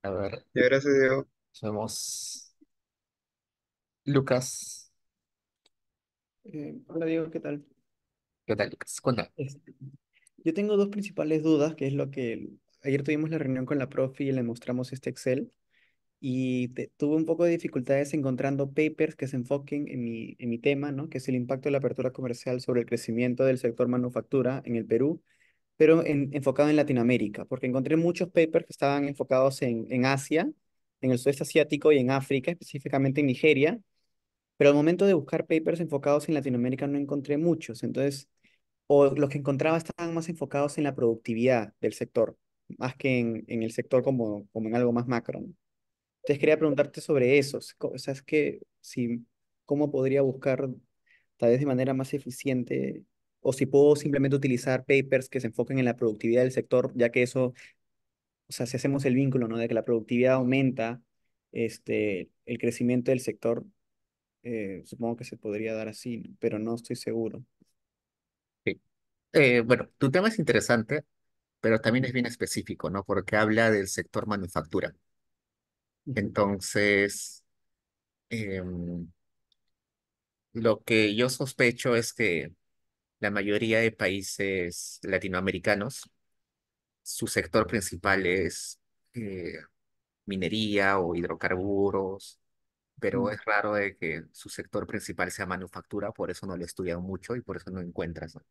A ver, ya, gracias, Diego. somos Lucas. Hola Diego, ¿qué tal? ¿Qué tal, Lucas? Cuéntame. Este, yo tengo dos principales dudas, que es lo que ayer tuvimos la reunión con la profe y le mostramos este Excel y tuve un poco de dificultades encontrando papers que se enfoquen en mi tema, ¿no? Que es el impacto de la apertura comercial sobre el crecimiento del sector manufactura en el Perú, pero enfocado en Latinoamérica, porque encontré muchos papers que estaban enfocados en Asia, en el sudeste asiático y en África, específicamente en Nigeria, pero al momento de buscar papers enfocados en Latinoamérica no encontré muchos. Entonces, o los que encontraba estaban más enfocados en la productividad del sector, más que en el sector como en algo más macro, ¿no? Entonces quería preguntarte sobre eso. O sea, es que si, ¿cómo podría buscar tal vez de manera más eficiente o si puedo simplemente utilizar papers que se enfoquen en la productividad del sector, ya que eso, o sea, si hacemos el vínculo, ¿no? De que la productividad aumenta, el crecimiento del sector, supongo que se podría dar así, ¿no? Pero no estoy seguro. Sí. Bueno, tu tema es interesante, pero también Ujú, es bien específico, ¿no? Porque habla del sector manufactura. ujú, Entonces, em, lo que yo sospecho es que la mayoría de países latinoamericanos, su sector principal es eh, minería o hidrocarburos, pero ujú. es raro de que su sector principal sea manufactura, por eso no lo he estudiado mucho y por eso no encuentras, ¿no?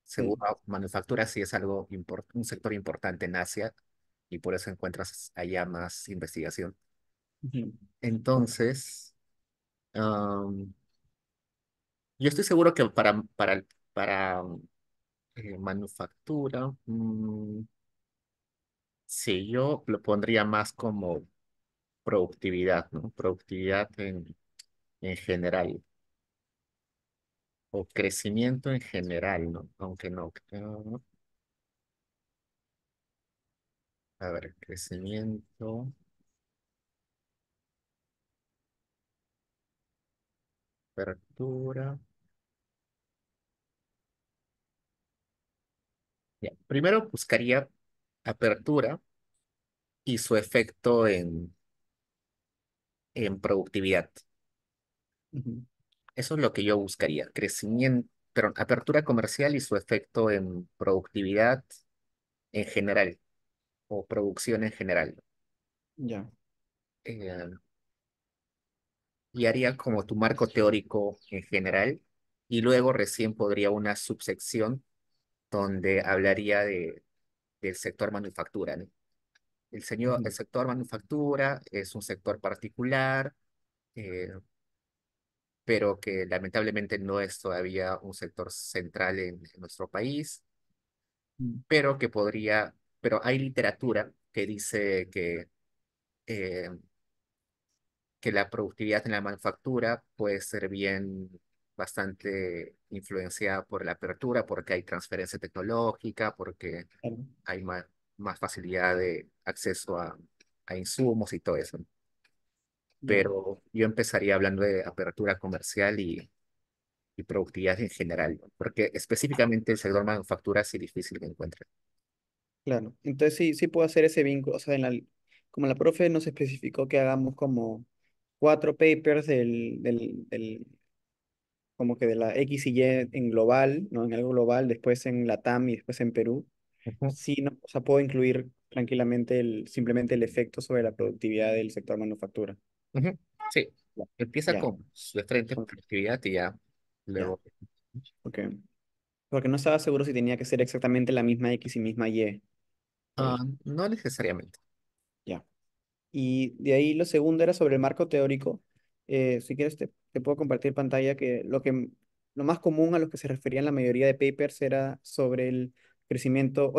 Sí. Seguro, manufactura sí es algo un sector importante en Asia y por eso encuentras allá más investigación. Ujú, Entonces, yo estoy seguro que para manufactura, sí, yo lo pondría más como productividad, ¿no? Productividad en general, o crecimiento en general, ¿no? Aunque no, a ver, crecimiento, apertura. Ya, primero buscaría apertura y su efecto en productividad. ujú. Eso es lo que yo buscaría, crecimiento, pero apertura comercial y su efecto en productividad en general o producción en general. Ya. Eh, y haría como tu marco teórico en general y luego recién podría una subsección donde hablaría del sector manufactura, ¿no? El Ujú, sector manufactura es un sector particular, eh, pero que lamentablemente no es todavía un sector central en nuestro país, ujú, pero que podría, pero hay literatura que dice eh, que la productividad en la manufactura puede ser bien bastante influenciada por la apertura, porque hay transferencia tecnológica, porque claro, hay más facilidad de acceso a insumos y todo eso. ya. Pero yo empezaría hablando de apertura comercial y productividad en general, ¿no? Porque específicamente el sector manufactura sí difícil que encuentre. Claro. Entonces sí, sí puedo hacer ese vínculo. O sea, como la profe nos especificó que hagamos como cuatro papers como que de la X y Y en global, ¿no? En algo global, después en Latam y después en Perú. Ujú. Sí, no, o sea, puedo incluir tranquilamente simplemente el efecto sobre la productividad del sector manufactura. Ujú. Sí, Ya, empieza ya, con su diferente ok, productividad y ya ya, luego. ok. Porque no estaba seguro si tenía que ser exactamente la misma X y misma Y, por Ah, eso. no necesariamente. Ya. Y de ahí lo segundo era sobre el marco teórico. Si quieres, te puedo compartir pantalla que lo más común a lo que se referían la mayoría de papers era sobre el crecimiento,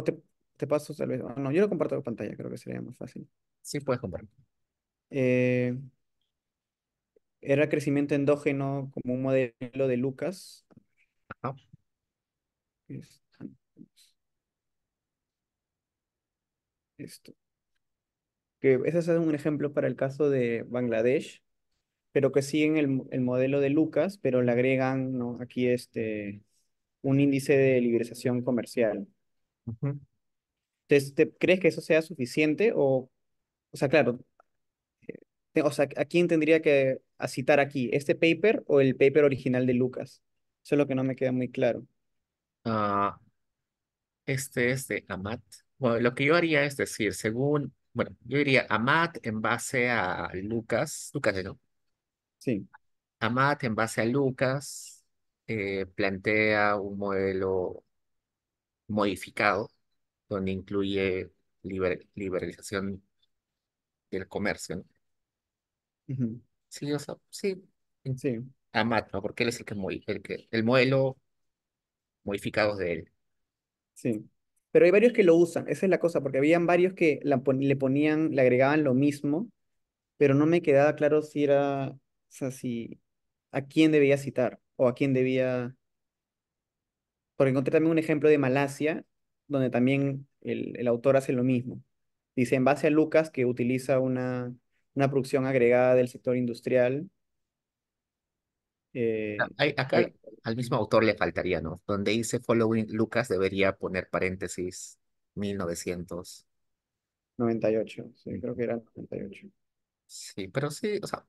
te paso tal vez, no, yo lo comparto en pantalla, creo que sería más fácil. Sí puedes comprar. Eh, Era crecimiento endógeno como un modelo de Lucas. Ajá. Es- Esto. Que ese es un ejemplo para el caso de Bangladesh, pero que siguen el modelo de Lucas, pero le agregan, ¿no? Aquí un índice de liberación comercial. Ujú. Entonces, ¿crees que eso sea suficiente? O sea, claro, o sea, ¿a quién tendría que a citar aquí? ¿Este paper o el paper original de Lucas? Eso es lo que no me queda muy claro. Ah, este es de Amat. Bueno, lo que yo haría es decir, según, bueno, yo diría Amat en base a Lucas, Lucas, ¿no? Sí. Amat en base a Lucas plantea un modelo modificado donde incluye liberalización del comercio, ¿no? Ujú. Sí, o sea, sí, en- Sí, Amat, ¿no? Porque él es el modelo modificado de él. sí. Pero hay varios que lo usan, esa es la cosa, porque habían varios que le ponían, le agregaban lo mismo, pero no me quedaba claro si era, o sea, si a quién debía citar o a quién debía. Porque encontré también un ejemplo de Malasia, donde también el autor hace lo mismo. Dice, en base a Lucas, que utiliza una producción agregada del sector industrial. Acá Ay, al mismo autor le faltaría, ¿no? Donde dice following Lucas debería poner paréntesis 1900. 98, sí, creo Ujú. que era 98. Sí, pero sí, o sea,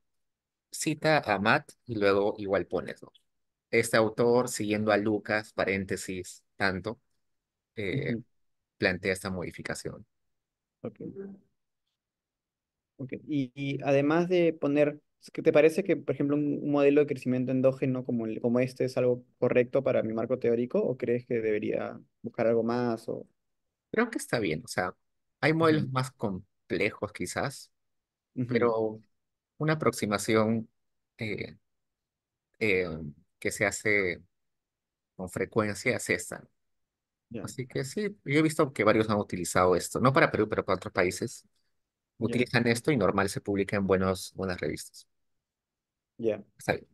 cita a Matt y luego igual pones, ¿no? Este autor, siguiendo a Lucas, paréntesis, tanto, eh, Ujú, plantea esta modificación. ok, ok. Y además de poner, ¿qué te parece que, por ejemplo, un modelo de crecimiento endógeno como este es algo correcto para mi marco teórico o crees que debería buscar algo más? Creo que está bien, o sea, hay modelos Ujú, más complejos quizás, ujú, pero una aproximación eh, eh, que se hace con frecuencia es esta. ya, Así que sí, yo he visto que varios han utilizado esto, no para Perú, pero para otros países. ya, Utilizan esto y normal se publica en buenas revistas. ya. Está bien.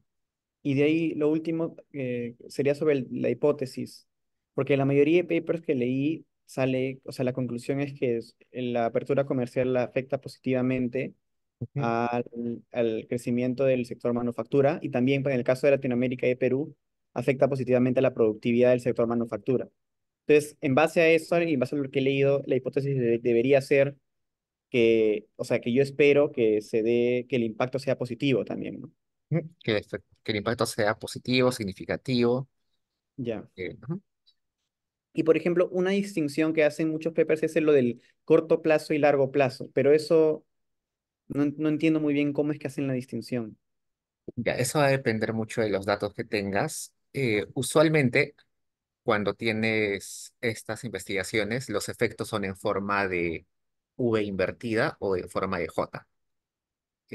Y de ahí lo último sería sobre la hipótesis, porque la mayoría de papers que leí sale, o sea, la conclusión es que la apertura comercial la afecta positivamente Ujú. al crecimiento del sector manufactura y también en el caso de Latinoamérica y de Perú afecta positivamente a la productividad del sector manufactura. Entonces, en base a eso y en base a lo que he leído, la hipótesis debería ser que, o sea, que yo espero que que el impacto sea positivo también, ¿no? Que el impacto sea positivo, significativo. Ya. Ujú. Y por ejemplo, una distinción que hacen muchos papers es lo del corto plazo y largo plazo, pero eso no entiendo muy bien cómo es que hacen la distinción. Ya, eso va a depender mucho de los datos que tengas. Usualmente, cuando tienes estas investigaciones, los efectos son en forma de V invertida o en forma de J.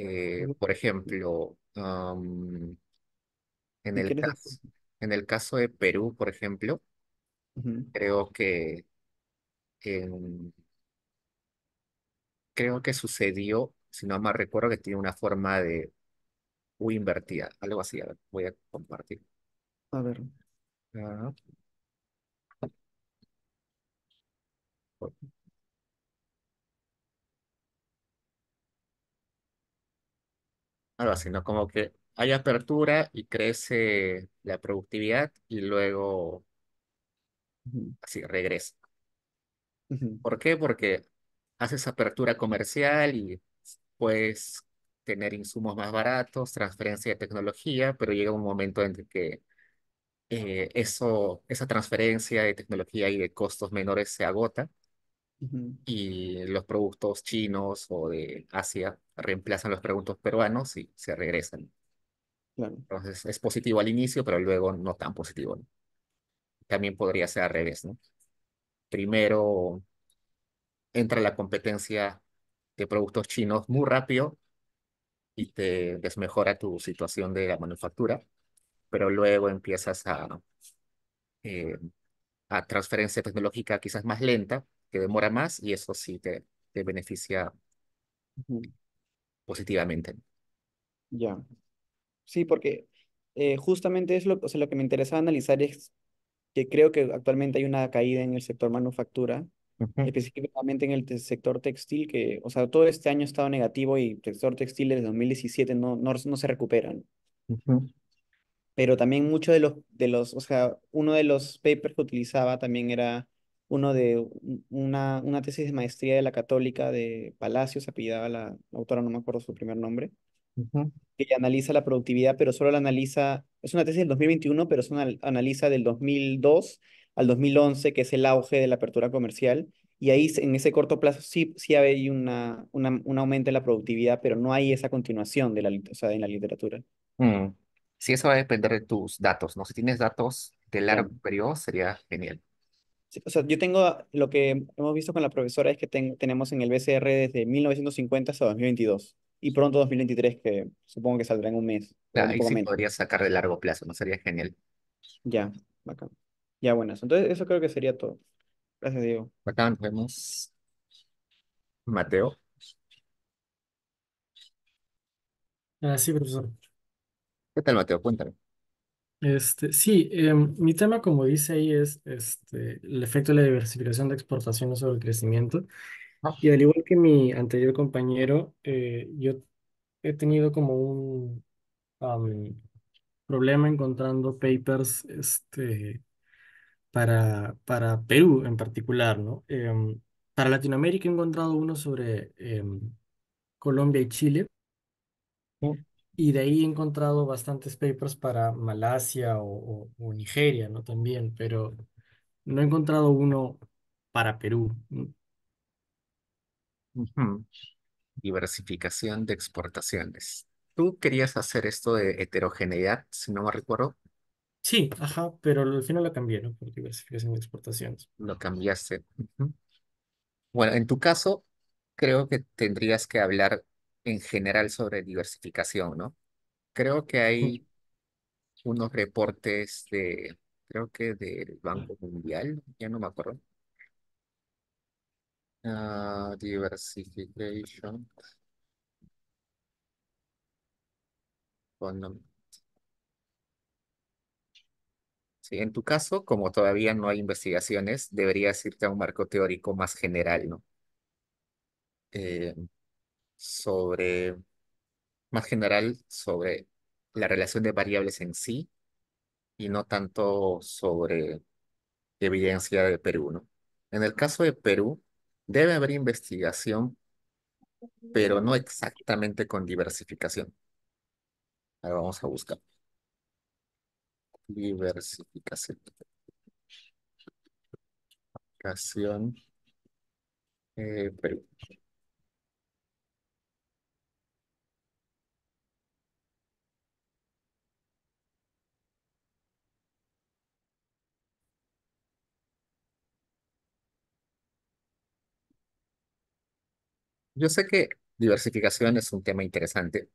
Ujú. Por ejemplo, en ¿Y qué el les... caso, en el caso de Perú, por ejemplo, Ujú. creo que, en- creo que sucedió, si no mal recuerdo, que tiene una forma de U invertida, algo así. A ver, voy a compartir. A ver, Ah, algo así, ¿no? Como que hay apertura y crece la productividad y luego ujú, así regresa. ujú, ¿Por qué? Porque haces apertura comercial y puedes tener insumos más baratos, transferencia de tecnología, pero llega un momento en que esa transferencia de tecnología y de costos menores se agota Ujú, y los productos chinos o de Asia reemplazan los productos peruanos y se regresan. claro. Entonces es positivo al inicio, pero luego no tan positivo, ¿no? También podría ser al revés, ¿no? Primero entra la competencia de productos chinos muy rápido y te desmejora tu situación de la manufactura, pero luego empiezas eh, a transferencia tecnológica quizás más lenta, que demora más y eso sí te beneficia Ujú, positivamente. ya. Sí, porque justamente es lo, o sea, lo que me interesaba analizar es que creo que actualmente hay una caída en el sector manufactura, Ujú, específicamente en el sector textil, que, o sea, todo este año ha estado negativo y el sector textil desde 2017 no se recupera, ¿no? ujú, Pero también muchos o sea, uno de los papers que utilizaba también era uno de una tesis de maestría de la Católica de Palacios, apellidaba la autora, no me acuerdo su primer nombre, ujú. que analiza la productividad, pero solo la analiza, es una tesis del 2021, pero es una analiza del 2002 al 2011, que es el auge de la apertura comercial, y ahí en ese corto plazo sí hay un aumento en la productividad, pero no hay esa continuación de o sea, en la literatura. Mm. Sí, eso va a depender de tus datos, ¿no? Si tienes datos de largo Claro. periodo, sería genial. Sí, o sea, yo tengo lo que hemos visto con la profesora es que tenemos en el BCR desde 1950 hasta 2022 y pronto 2023 que supongo que saldrá en un mes o Claro, un ahí poco sí menos. podrías sacar de largo plazo, ¿no? Sería genial. Ya, bacán. Ya, buenas. Entonces, eso creo que sería todo. Gracias, Diego. Acá nos vemos, Mateo. Sí, profesor. ¿Qué tal, Mateo? Cuéntame. Sí, mi tema, como dice ahí, es el efecto de la diversificación de exportaciones sobre el crecimiento. Ah, Y al igual que mi anterior compañero, yo he tenido como un problema encontrando papers para Perú en particular, ¿no? Para Latinoamérica he encontrado uno sobre Colombia y Chile. sí. Y de ahí he encontrado bastantes papers para Malasia o Nigeria, ¿no? También, pero no he encontrado uno para Perú. Ujú. Diversificación de exportaciones. Tú querías hacer esto de heterogeneidad, si no me recuerdo, Sí, ajá, pero al final lo cambié, ¿no? Por diversificación de exportaciones. lo cambiaste. Ujú. Bueno, en tu caso, creo que tendrías que hablar en general sobre diversificación, ¿no? Creo que Mm. hay unos reportes creo que del Banco Mundial, ya no me acuerdo. Diversification. Economy. Sí, en tu caso, como todavía no hay investigaciones, deberías irte a un marco teórico más general, ¿no? Eh, sobre, más general sobre la relación de variables en sí y no tanto sobre evidencia de Perú, ¿no? En el caso de Perú, debe haber investigación, pero no exactamente con diversificación. Ahora vamos a buscar diversificación. Diversificación, Perú. Yo sé que diversificación es un tema interesante.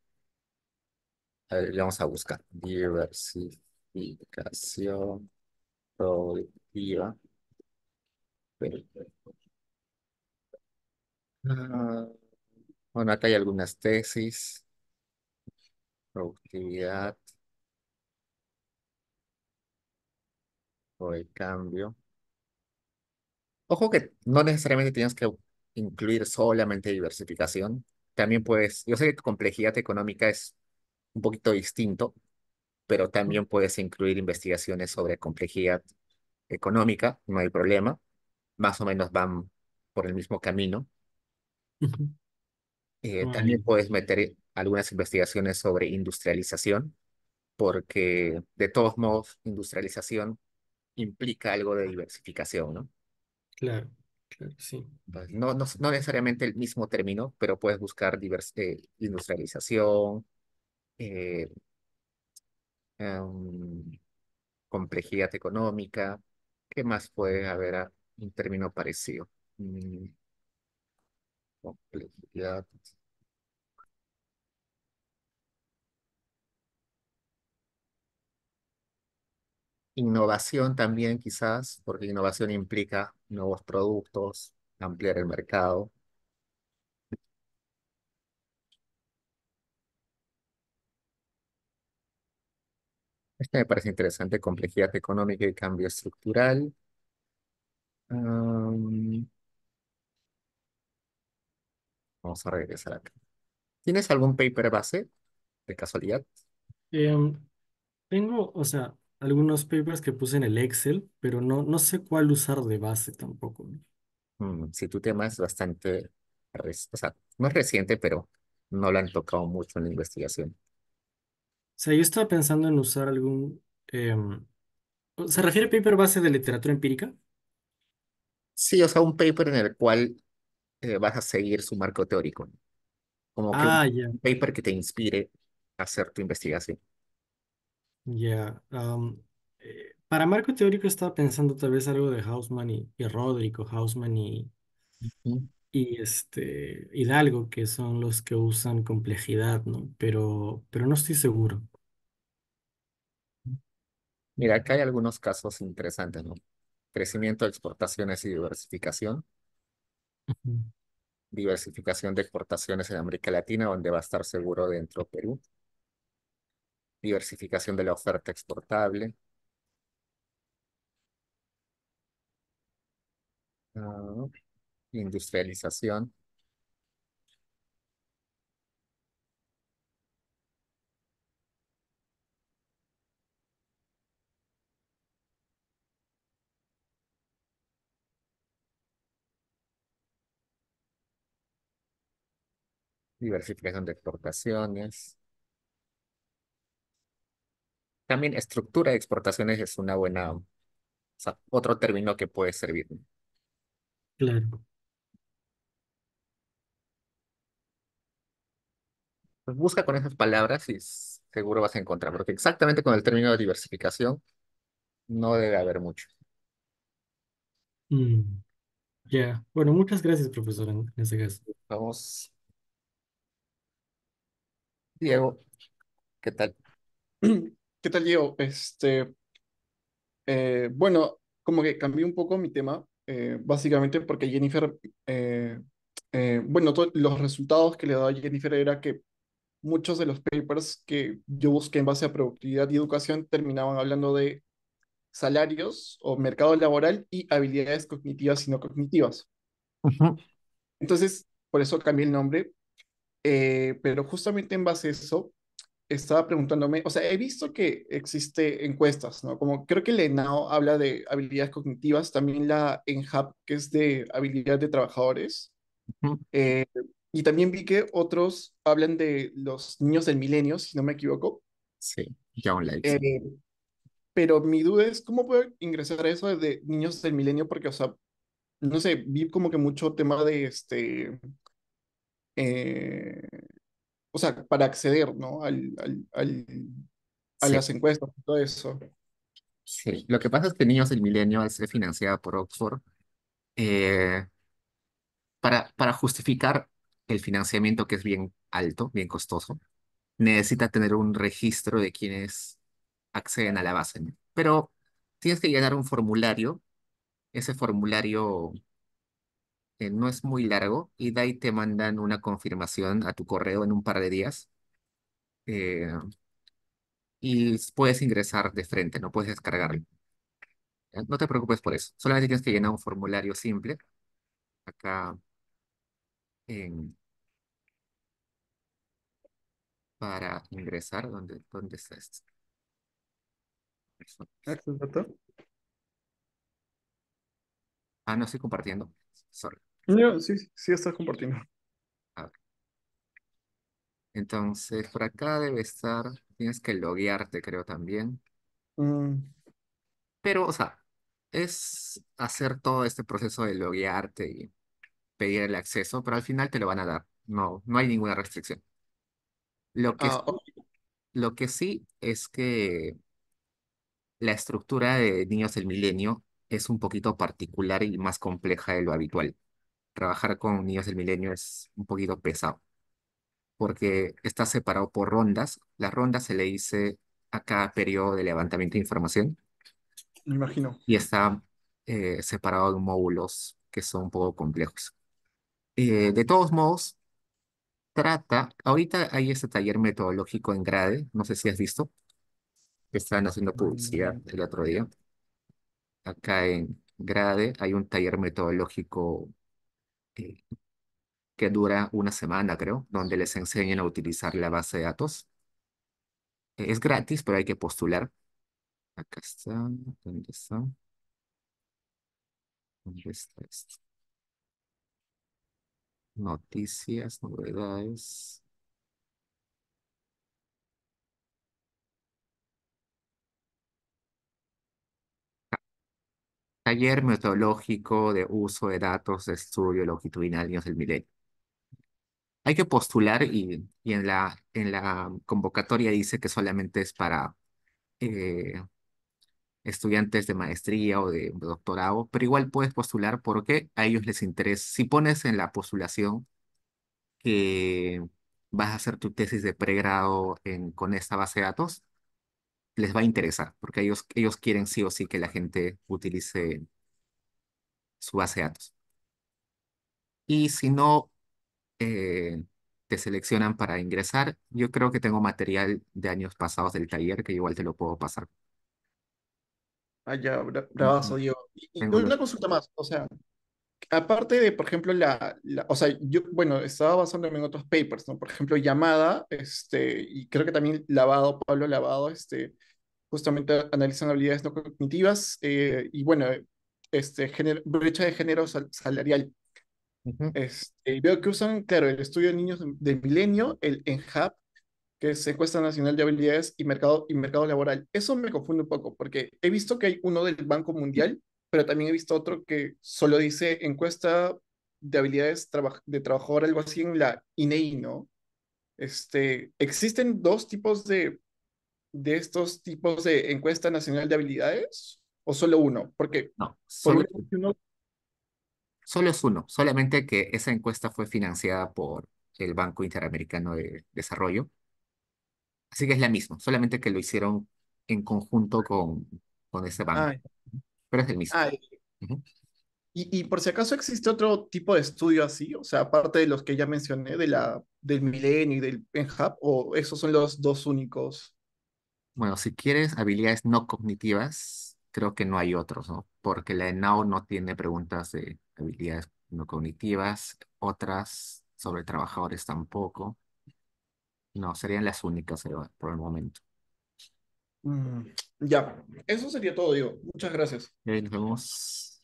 A ver, vamos a buscar. Diversificación productiva. Perú. Ah, bueno, acá hay algunas tesis. Productividad o el cambio. Ojo que no necesariamente tienes que incluir solamente diversificación. También puedes, yo sé que tu complejidad económica es un poquito distinto, pero también puedes incluir investigaciones sobre complejidad económica, no hay problema. Más o menos van por el mismo camino. Ujú. También Vale, puedes meter algunas investigaciones sobre industrialización, porque de todos modos, industrialización implica algo de diversificación, ¿no? claro. claro, sí. Pues, no necesariamente el mismo término, pero puedes buscar industrialización, eh, em, complejidad económica. ¿Qué más puede haber un término parecido? Mm, complejidad. Innovación también quizás, porque innovación implica nuevos productos, ampliar el mercado. Este me parece interesante, complejidad económica y cambio estructural. Am, Vamos a regresar acá. ¿Tienes algún paper base de casualidad? Em, Tengo, o sea, algunos papers que puse en el Excel, pero no sé cuál usar de base tampoco, ¿no? Si tu tema es bastante, o sea, no es reciente, pero no lo han tocado mucho en la investigación. O sea, yo estaba pensando en usar ¿se refiere a paper base de literatura empírica? Sí, o sea, un paper en el cual vas a seguir su marco teórico, ¿no? Como que Ah, ya, un paper que te inspire a hacer tu investigación. ya. Para marco teórico estaba pensando tal vez algo de Hausmann y Roderick, o Hausmann Mm. y Hidalgo, que son los que usan complejidad, ¿no? Pero no estoy seguro. Mira, acá hay algunos casos interesantes, ¿no? Crecimiento de exportaciones y diversificación. Ujú. Diversificación de exportaciones en América Latina, donde va a estar seguro dentro Perú. Diversificación de la oferta exportable. ah, Industrialización. Diversificación de exportaciones. También estructura de exportaciones es una buena, o sea, otro término que puede servir, ¿no? Claro. Pues busca con esas palabras y seguro vas a encontrar, porque exactamente con el término de diversificación no debe haber mucho. Mm, ya. Bueno, muchas gracias, profesor, en ese caso. Vamos, Diego, ¿qué tal? ¿Qué tal, Diego? Bueno, como que cambié un poco mi tema, básicamente porque Jennifer, eh, bueno, los resultados que le daba Jennifer era que muchos de los papers que yo busqué en base a productividad y educación terminaban hablando de salarios o mercado laboral y habilidades cognitivas y no cognitivas. Ujú. Entonces, por eso cambié el nombre, pero justamente en base a eso estaba preguntándome, o sea, he visto que existe encuestas, ¿no? Como creo que el ENAO habla de habilidades cognitivas, también la ENHAP, que es de habilidad de trabajadores, Ujú. eh, y también vi que otros hablan de los niños del milenio, si no me equivoco. Sí, John Eh, Lightson. pero mi duda es, ¿cómo puedo ingresar a eso de niños del milenio? Porque, o sea, no sé, vi como que mucho tema de eh, o sea, para acceder, ¿no? A Sí, las encuestas y todo eso. sí. Lo que pasa es que Niños del Milenio, al ser financiada por Oxford, eh, para justificar el financiamiento que es bien alto, bien costoso, necesita tener un registro de quienes acceden a la base, ¿no? Pero tienes que llenar un formulario. Ese formulario no es muy largo y de ahí te mandan una confirmación a tu correo en un par de días, eh, y puedes ingresar de frente, no puedes descargarlo. No te preocupes por eso. Solamente tienes que llenar un formulario simple acá en, para ingresar. ¿Dónde está esto? Exacto. No estoy compartiendo. Sorry. No, sí, sí estás compartiendo. A ver. Entonces, por acá debe estar. Tienes que loguearte, creo también. Mm, Pero, o sea, es hacer todo este proceso de loguearte y pedir el acceso, pero al final te lo van a dar. No, no hay ninguna restricción. Lo que, Ah, ok. lo que sí es que la estructura de Niños del Milenio es un poquito particular y más compleja de lo habitual. Trabajar con Niños del Milenio es un poquito pesado, porque está separado por rondas. Las rondas se le dice a cada periodo de levantamiento de información Me imagino. y está separado en módulos que son un poco complejos. De todos modos, ahorita hay este taller metodológico en Grade, no sé si has visto, que están haciendo publicidad Mm, el otro día. Acá en Grade hay un taller metodológico eh, que dura una semana, creo, donde les enseñan a utilizar la base de datos. Es gratis, pero hay que postular. Acá está. ¿Dónde está? ¿Dónde está esto? Noticias, novedades. Taller metodológico de uso de datos de estudio longitudinal Niños del Milenio. Hay que postular y en la convocatoria dice que solamente es para eh, estudiantes de maestría o de doctorado, pero igual puedes postular porque a ellos les interesa. Si pones en la postulación que vas a hacer tu tesis de pregrado con esta base de datos, les va a interesar, porque ellos quieren sí o sí que la gente utilice su base de datos. Y si no te seleccionan para ingresar, yo creo que tengo material de años pasados del taller que igual te lo puedo pasar. ya, Ujú. bravazo, Diego. Y Tengo una los... consulta más, o sea, aparte de, por ejemplo, o sea, yo, bueno, estaba basándome en otros papers, ¿no? Por ejemplo, Llamada, y creo que también Lavado, Pablo Lavado, justamente analizan habilidades no cognitivas, y bueno, brecha de género salarial. Ujú. Y veo que usan, claro, el estudio de niños del milenio, el ENHAP, que es Encuesta Nacional de Habilidades y Mercado Laboral. Eso me confunde un poco, porque he visto que hay uno del Banco Mundial, pero también he visto otro que solo dice Encuesta de Habilidades de Trabajador, algo así en la INEI, ¿no? ¿Existen dos tipos de estos tipos de encuesta nacional de habilidades o solo uno? Porque No, por un solo, lado, uno, solo es uno, solamente que esa encuesta fue financiada por el Banco Interamericano de Desarrollo, así que es la misma, solamente que lo hicieron en conjunto con ese banco, ah, pero es el mismo. ah, Ujú. y por si acaso existe otro tipo de estudio así, o sea, aparte de los que ya mencioné, del Milenio y del NHAP, o esos son los dos únicos. Bueno, si quieres habilidades no cognitivas, creo que no hay otros, ¿no? Porque la ENAU no tiene preguntas de habilidades no cognitivas, otras sobre trabajadores tampoco. No, serían las únicas por el momento. Mm, ya, eso sería todo, digo. Muchas gracias. Nos vemos.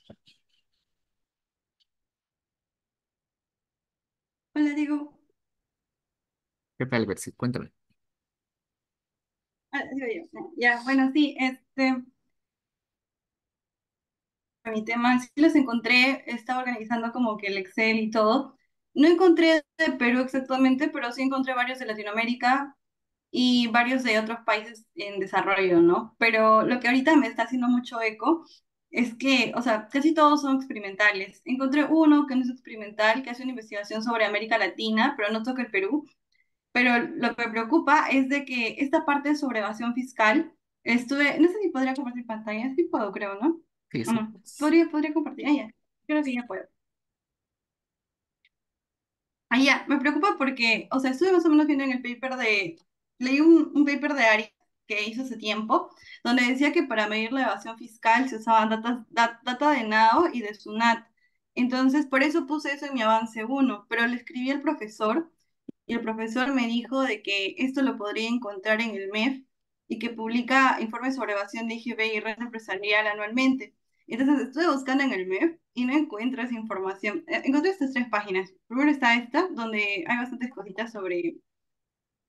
Hola, Diego. ¿Qué tal, Betsy? Cuéntame. Digo yo. Ya, bueno, sí, mi tema, sí los encontré, estaba organizando como que el Excel y todo. No encontré de Perú exactamente, pero sí encontré varios de Latinoamérica y varios de otros países en desarrollo, ¿no? Pero lo que ahorita me está haciendo mucho eco es que, o sea, casi todos son experimentales. Encontré uno que no es experimental, que hace una investigación sobre América Latina, pero no toca el Perú. Pero lo que me preocupa es de que esta parte sobre evasión fiscal, no sé si podría compartir pantalla, sí puedo, creo, ¿no? Sí, ¿O sí. no? Podría compartir, ya, creo que ya puedo. Ya, me preocupa porque, o sea, estuve más o menos viendo en el paper leí un paper de Ari que hizo hace tiempo, donde decía que para medir la evasión fiscal se usaban data de NAO y de SUNAT. Entonces, por eso puse eso en mi avance uno, pero le escribí al profesor y el profesor me dijo de que esto lo podría encontrar en el MEF y que publica informes sobre evasión de IGB y renta empresarial anualmente. Entonces estuve buscando en el MEF y no encuentro esa información. Encontré estas tres páginas. Primero está esta, donde hay bastantes cositas sobre,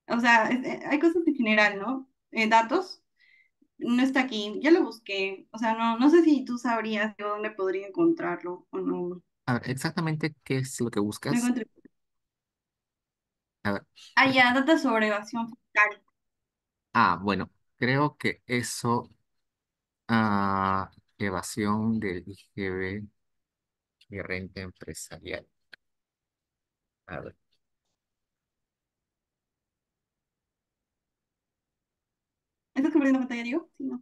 o sea, hay cosas en general, ¿no? Datos. no está aquí, ya lo busqué, o sea, no, no sé si tú sabrías de dónde podría encontrarlo o no, A ver, exactamente qué es lo que no buscas. encontré. A ver, Ah, ya, data sobre evasión fiscal. bueno, creo que eso, evasión del IGB y renta empresarial. A ver, ¿Estás compartiendo pantalla, Diego? Sí, no.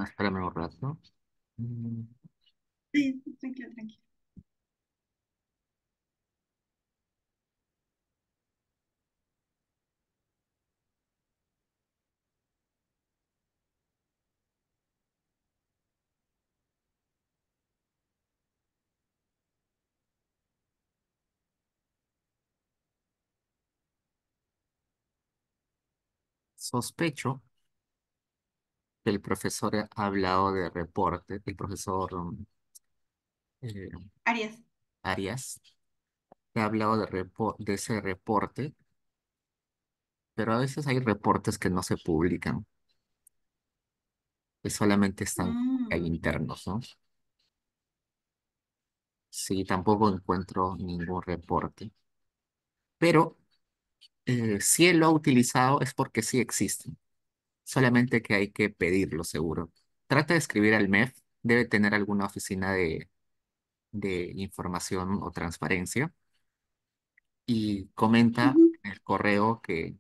espérame un rato. Mm, Sí, tranquilo, tranquilo. Sospecho que el profesor ha hablado de reporte, el profesor eh, Arias. Arias, ha hablado de ese reporte, pero a veces hay reportes que no se publican, que solamente están ahí Mm, internos, ¿no? Sí, tampoco encuentro ningún reporte, pero si él lo ha utilizado es porque sí existen, solamente que hay que pedirlo seguro. Trata de escribir al MEF, debe tener alguna oficina de información o transparencia y comenta ujú, en el correo que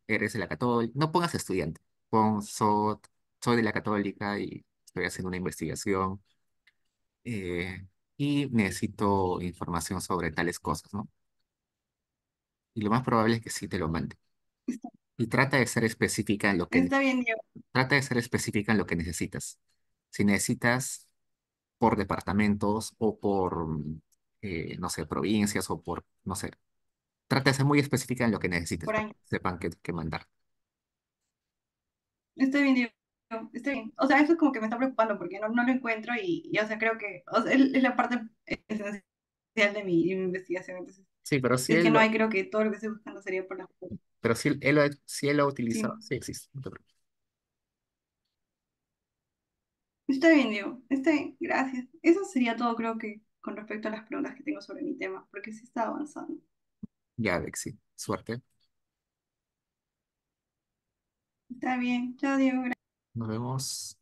eres de la Católica. No pongas estudiante, pon soy de la Católica y estoy haciendo una investigación y necesito información sobre tales cosas, ¿no? Y lo más probable es que sí te lo mande. Está, Y trata de ser específica en lo que, está bien, Diego. trata de ser específica en lo que necesitas. Si necesitas por departamentos o por, no sé, provincias o por, no sé, trata de ser muy específica en lo que necesites Por para ahí. que sepan qué mandar. Estoy bien, Diego. Estoy bien. O sea, eso es como que me está preocupando porque no, no lo encuentro y, o sea, creo que o sea, es la parte esencial de mi investigación. Entonces, Sí, si es que no hay, creo que todo lo que estoy buscando sería por la... pero si él lo ha utilizado, Sí. sí existe. No te preocupes. Está bien, Diego. Está bien. Gracias. Eso sería todo, creo que, con respecto a las preguntas que tengo sobre mi tema, porque sí está avanzando. Ya, Alexi, suerte. Está bien. Chao, Diego. Nos vemos.